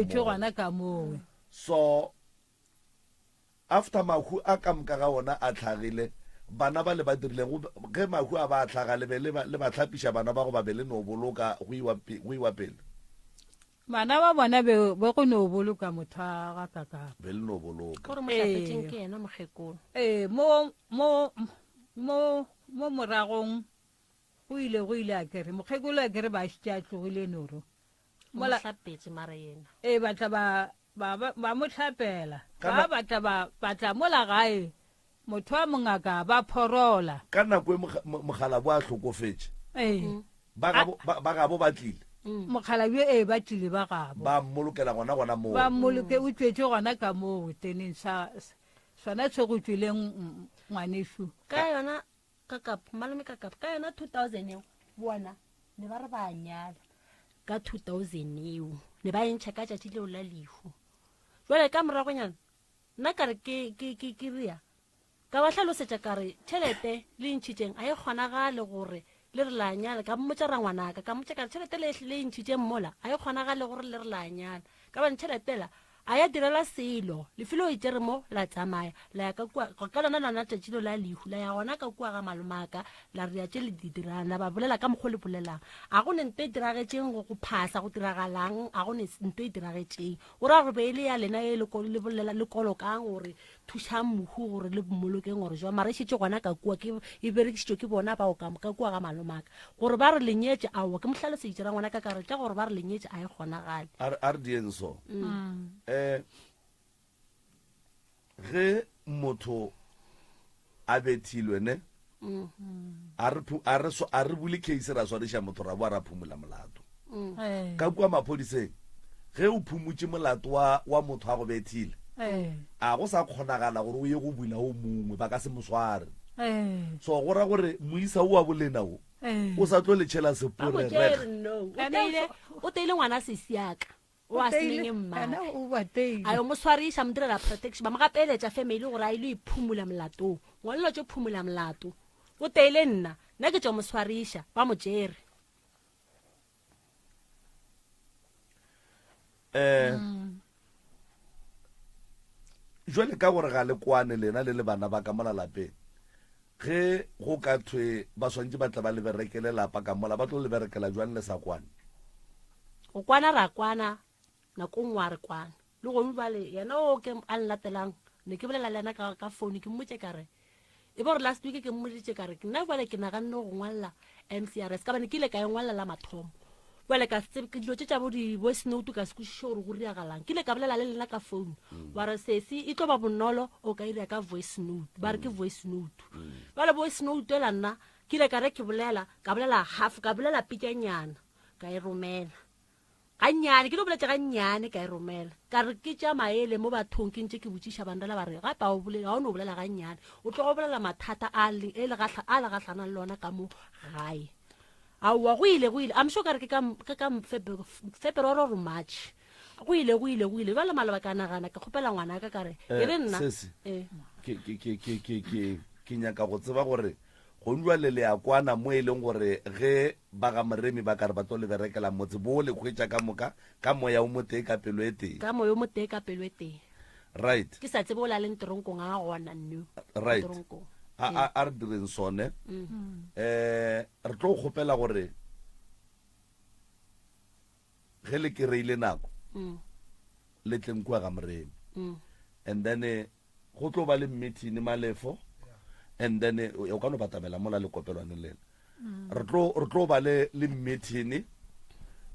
gona ka moo so after mahu a ka moka ga ona a tlhagile bana ba le ba dirileng ge mahu a ba tlhaga le ba tlhapiša bana ba go ba be le no boloka go iwa pele bana ba bona be go no boloka motho a ga kaka be le no boloka gore mo tlapetseng ke ena mogekolo mo moragong go ile a kere mokgekolo a kere ba šitša tlogile noro mo tlapetse mara yena batla ba mo tlhapela ba batla mola gae motho wa mongaka ba phorola ka nako e mogala bo a tlhokofetse ba gabo ba tlile mokgalabio ba tlile ba gabo ba mmolokela gona moo ba mmoloke o tswetse gona ka moo teneng sona se go tswileng ngwaneso ka yona malome kakapa ka yona 2000 eo bona ne ba re ba nyala ka 2000 eo ne ba entšha ka tšatši leo la lehu jwale ka moragonyana nna kare ke ria ka ba tlhalosetša kare tšhelete le ntšhitšeng a e kgonagale gore le re la nyala ka mmotša ra ngwanaka ka mmotša kare tšhelete le ntšhitšeng mola a e kgonagale gore le re la nyala ka bane tšheletela a ya direla selo lefelo o itere mo la tsamaya la ya ka lona tšatšilo la lehu la ya gona ka kua ga malomaka la re ya tše le didirang la ba bolela ka mokgwa le bolelang a go ne nto e diragetšeng go phasa go diragalang a go ne nto e diragetšeng gore a go be le ya lena e le bolela le kolokang gore thušang mohu gore le mmolokeng gore jwa mara šitše gona ka kua e berekišitšo ke bona bao ka kua ga malomaka gore ba re lenyetše aowa ke mohlaloseditše ra ngwana ka kare tša gore ba re lenyetše a e kgonagale a re dienso ge motho a bethilwe ne a re bule case ra swariša motho ra boa ra phumula molato ka kua maphodiseng ge o phumutše molato wa motho a go bethile a go sa kgonagala gore o ye go bula o mongwe ba ka se mosware so go ra gore moisa o wa bolena o sa tlo letšhela sepore o teile ngwana sesiaka wa seneng mmana ayo mo swariša mo direla protection ba magapeletša family gore a ile iphumula molatong ngwalelo tše phumula molato o teile nna ke tšo mo swariša ba mo tšere jwale ka gore ga le kwane lena le bana ba ka mola lapeng ge go ka thwe ba swantse ba tla ba le berekele lapa ka mola ba tlo le berekela jwang le sa kwane go kwana ra kwana nako ngwe a re kwana le gone bale yena o ke a nlatelang ne ke bolela le yena ka phone ke mmotse kare e bo re last week ke mmoditše kare ke nna bale ke naganne go ngwalla MCRS ka bane ke ile ka e ngwalla la mathomo bale ka dilo tše tša bo di-voice note ka se kwešiše gore go riagalang ke ile ka bolela le lena ka phone ba re sesi e tlo ba bonolo o ka iria ka voice note ba re ke voice note bale voice note ela nna ke ile ka re ke bolela ka bolela half ka bolela pitšanyana ka e romela gannyane ke lo boletše gannyane ka e romela ka re ke tša maele mo bathong ke ntše ke botšiša bandela ba re gape ga o ne o bolela gannyane o tlo go bolela mathata a le gatlhanang le ona ka mo gae aowa go ile I'm sure ka re ke ka February or March go ile jale maloba ka nagana ke kgopela ngwana ka kare e re nna ke nyaka go tseba gore go njwa le ya kwana mo e leng gore ge ba ga moremi ba kare ba tlo le berekela motse bo le kgwetša ka moka ka moya o motee ka pelo e teng right ke sa tsebe o la leng toronkong a gona nno right a re direng sone re tlo kgopela gore ge le kereile nako le tleng kua ga moremi and then go tlo ba le meeting malefo and then o ka no batamela mola le kopelwane lena re tlo ba le meeting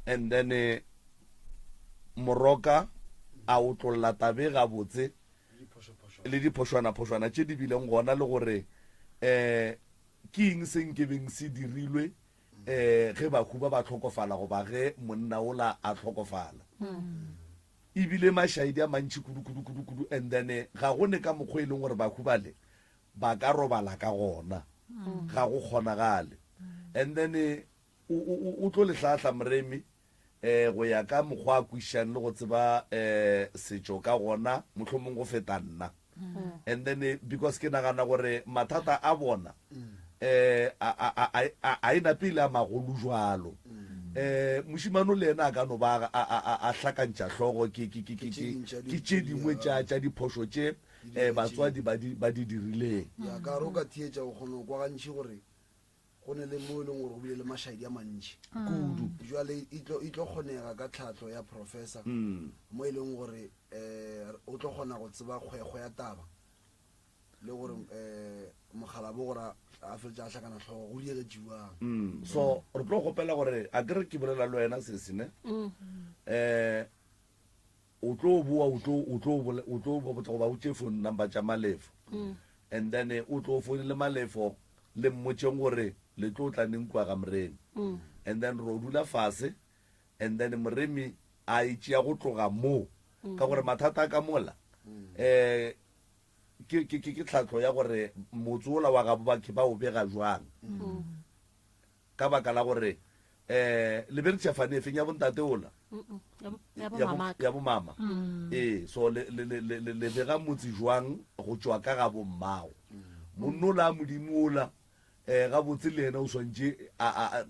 and then moroka a o tlolla tabe ga botse le diphošwana tše di bileng gona le gore ke eng seng ke beng se dirilwe ge bahu ba tlhokofala go ba ge monna ola a tlhokofala ebile mašhaedi a mantši kudu and then ga go ne ka mokgwa e leng gore bahu bale ba ka robala ka gona ga go kgonagale and then o tlo letlhatlha moremi go ya ka mokgwa a kwišang le go tseba setšo ka gona mohlomong go feta nna and then because ke nagana gore mathata a bona a ena pele a magolo jalo mošimane le ena a ka no ba a hlakantša hlogo ke tše dingwe tša diphošo tše batswadi ba di dirileng ya ka ro ka thietša go kgona go kwa gantši gore go ne le mo e leng gore go bile le mašaedi a mantši kudu jale e tlo kgonega ka tlhatlho ya professor mo e leng gore o tlo kgona go tseba kgwekgo ya taba le gore mogala bo gore a feletša a hlakana tlhogo go diegetšiwang so re tlo gopela gore a kere ke bolela le wena sesene o tlo boa o tlo botsa goba o tše phone number tša malefo and then o tlo phone le malefo le mmotšeng gore le tlo tla neng kwa ga moremi and then ro dula fase and then moremi a itšea go tloga moo ka gore mathata a ka mola ke tlhatlho ya gore motse ola wa gabo bakhe ba o bega jwang ka baka la gore le beretšafane efeng ya bontate ola ya bomama so le bega motse jwang go tšwa ka ga bommago monno la modimo ola ga botse le ena o swantše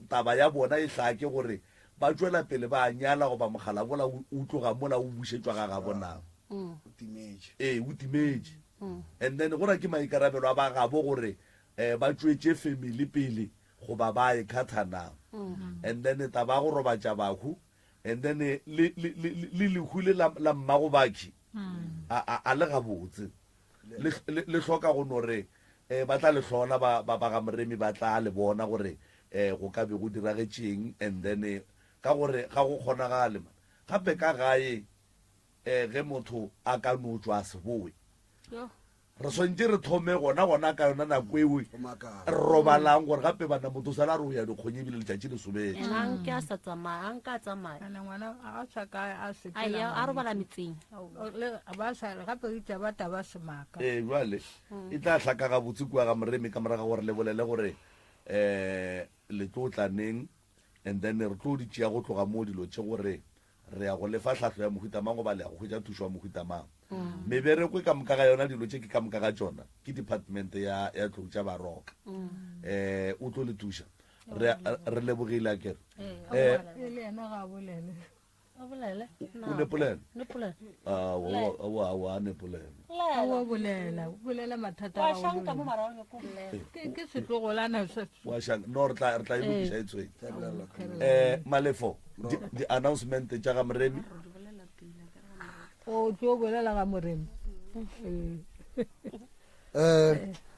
taba ya bona e hlake gore ba tšwela pele ba nyala goba mogala bola o tloga mola o bušetšwa ga ga bonago o timetše and then gora ke maikarabelo a ba gabo gore ba tšwetše family pele goba ba e kgathanang and then taba go robatša bahu and then le lehule la mmago bakhi a le gabotse le hloka go nore ba tla le hlola ba ga moremi ba tla le bona gore go ka be go diragetšeng and then ka gore ga go kgonagale gape ka gae ge motho a ka no tswa seboe re swantse re thome gona ka yona nako ewe re robalang gore gape bana motho sala re o ya dikgonye ebile letšatši le sobetse anke a sa tsamaya anke a tsamaya ngwana a sa ka a aya a robala metseng ba sa gape itša ba taba semaka jale e tla hlaka gabotse kua ga moremi ka moraga gore le bolele gore le tlo tlaneng and then re tlo di tšea go tloga mo dilo tše gore re ya go lefa tlhatlho ya mohutamang goba le ya go hwetša thušo wa mohutamang meberekwe ka moka ga yona dilo tše ke ka moka ga tšona ke department ya tlou tša baroka o tlo le thuša re lebogile a kere le ena ga bolele o nepolele a nepolele a bolela mathata ke setlogolana wa shang no re tla e lokiša e tshwenya malefo di-announcement tša ga moremi o tlo bolela ga moremi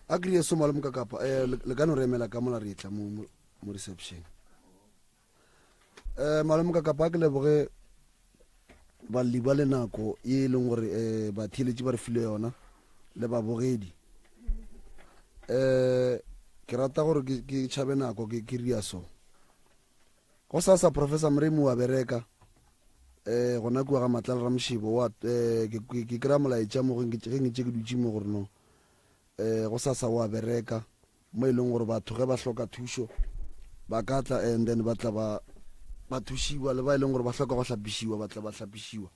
a kry-e somale mokakapa le ka no re emela ka mola re etla mo reception malome kakapa a ke leboge balli ba le nako e leng gore batheeletši ba re file yona le babogedi ke rata gore ke tšhabe nako ke ria so go sasa professor moremi wa bereka gona kua ga matlala ra mošibo ke kry-a molaetša mo ge ngetse ke dutše mo gore no go sasa wa bereka mo e leng gore batho ge ba hloka thušo ba ka tla and then ba tla ba thušiwa le ba e leng gore ba hloka go hlapišiwa ba tla ba hlapišiwa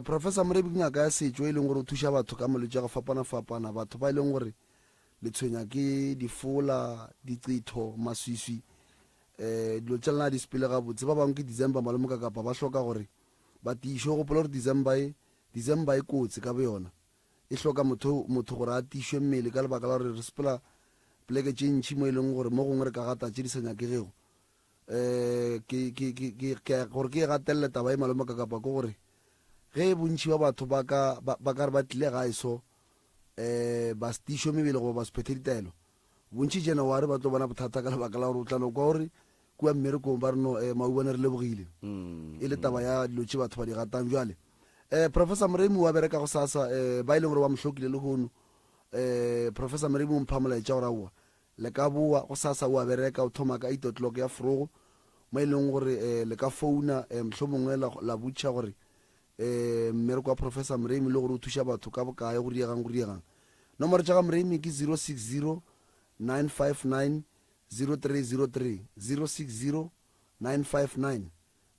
professor moremi ke ngaka ya setšo e leng gore o thuša batho ka molwetši a go fapana-fapana batho ba e leng gore le tshwenya ke difola dicetho maswiswi dilo tša lena di sepele gabotse ba bangwe ke december malome kakapa ba hloka gore ba tiše o gopola gore december e kotsi ka bo yona e hloka motho gore a tišwe mmele ka lebaka la gore re sepela pleke tše ntšhi mo e leng gore mo gongwe re ka gata tše di sa nyakegego gore ke e gatelele taba e malome kakapa ke gore ge bontšhi ba batho ba ka re ba tlile gae so ba tišwe mebele goba ba sephethe ditaelo bontšhi january ba tlo bona bothata ka lebaka la gore o tlano kwa gore kua mmerekong ba reno maubane re lebogile e le taba ya dilo tše batho ba di ratang jale professor moremi wa bereka go sasa ba e leng gore wa mohlokile le gono professor moremi o mpha molaetša gore aowa le ka boa go sasa wa bereka o thoma ka 8 o'clock ya frogo mo e leng gore le ka founa mohlho mongwe la butšha gore mmereko wa professor moremi le gore o thuša batho ka bokae go diegang nomoro tša ga moremi ke 060 959 0303 060 959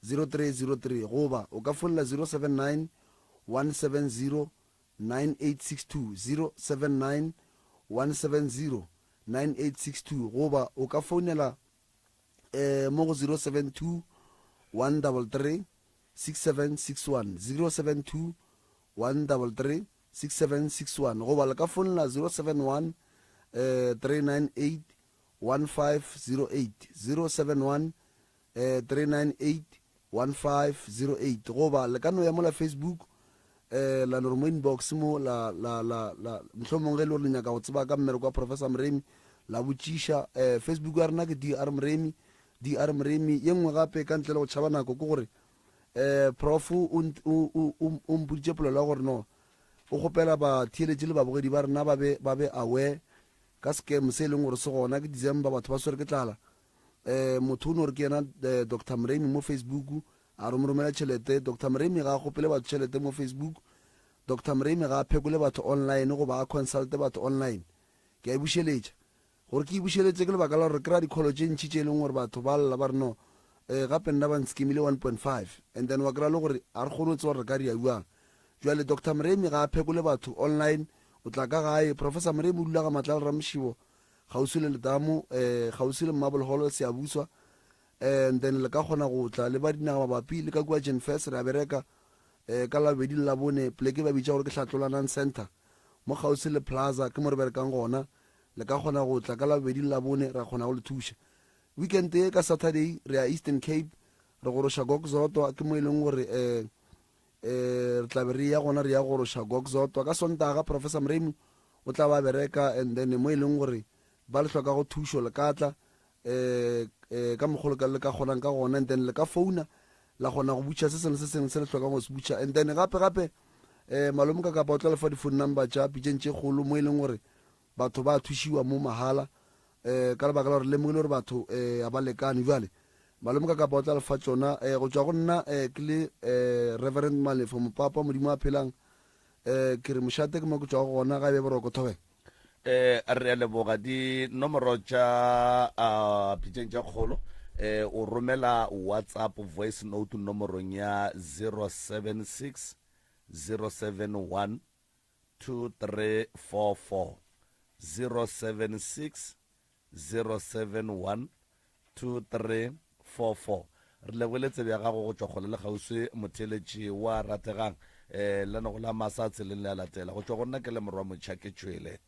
0303 goba o ka folla 079 170 9862 079 170 9862 goba o ka founela mo go 072 133 6761 072 133 6761 goba le ka founela 071 398 1508 071 398 1508 goba le ka no ya mo la Facebook la normal inbox mo la mhlomong ge le re nyaka go tseba ka mmereko wa Professor Mremi la botšiša Facebook ya rena ke DR Mremi ye nngwe gape ka ntle le go tšhaba nako ke gore prof o mpoditše polelo ya gore no o kgopela batheeletši le babogedi ba rena ba be aware ka scam se e leng gore se gona ke December batho ba swere ke tlala motho o ne gore ke yena Dr Mremi mo Facebook a re mo romela tšhelete Dr Mremi ga a kgopele batho tšhelete mo Facebook Dr Mremi ga a phekole batho online go ba a consulte batho online ke a e bušeletša gore ke e bušeletse ke lebaka la gore kry-a dikgolo tše ntšhi tše e leng gore batho ba lla ba re no gape nna ba nskimile 1.5 and then wa kry-a le gore a re kgone o tse gore re ka diauang jale Dr Mremi ga a phekole batho online o tla ka gae Professor Mremi o dula ga matla le ramošibo gausi le letamo gausi le Marble Hall se a buswa and then le ka kgona go tla le ba dinaga mabapi le ka kua Jen Fest re a bereka ka labedi le la bone pleke ba bitša gore ke Hlatlolanang Center mo gausi le Plaza ke mo re berekang gona le ka kgona go tla ka labedi le la bone ra kgona go le thuša weekend e ka Saturday re a Eastern Cape re goroša Gokzotwa ke mo e leng gore re tla be re ya gona re ya goroša Gokzotwa ka Sontaga Professor Mremi o tla ba bereka and then mo e leng gore ba le hloka go thušo le ka tla ka mogolo ka le ka kgonang ka gona and then le ka founa la kgona go butša se sengwe se sengwe se le tlhokang go se butša and then gape malome ka kapa o tla lefa di-phone number tša pitšeng tše kgolo mo e leng gore batho ba thušiwa mo mahala ka lebaka la gore lemogile gore batho a ba lekane jale malome ka kapa o tla lefa tšona go tšwa go nna ke le Reverend Malefo mopapa modimo a phelang ke re mošate ke mo ke tšwa go gona ga e be boroko thobeng re a leboga dinomoro tša pitšeng tša kgolo o romela WhatsApp voice note nomorong ya 076 071 2344 076 071 2344 re lebeletse bja gago go tšwa kgole le kgauswi motheletši wa rategang le no go la masa tseleng le a latela go tšwa go nna ke le morwa motšhake tšwele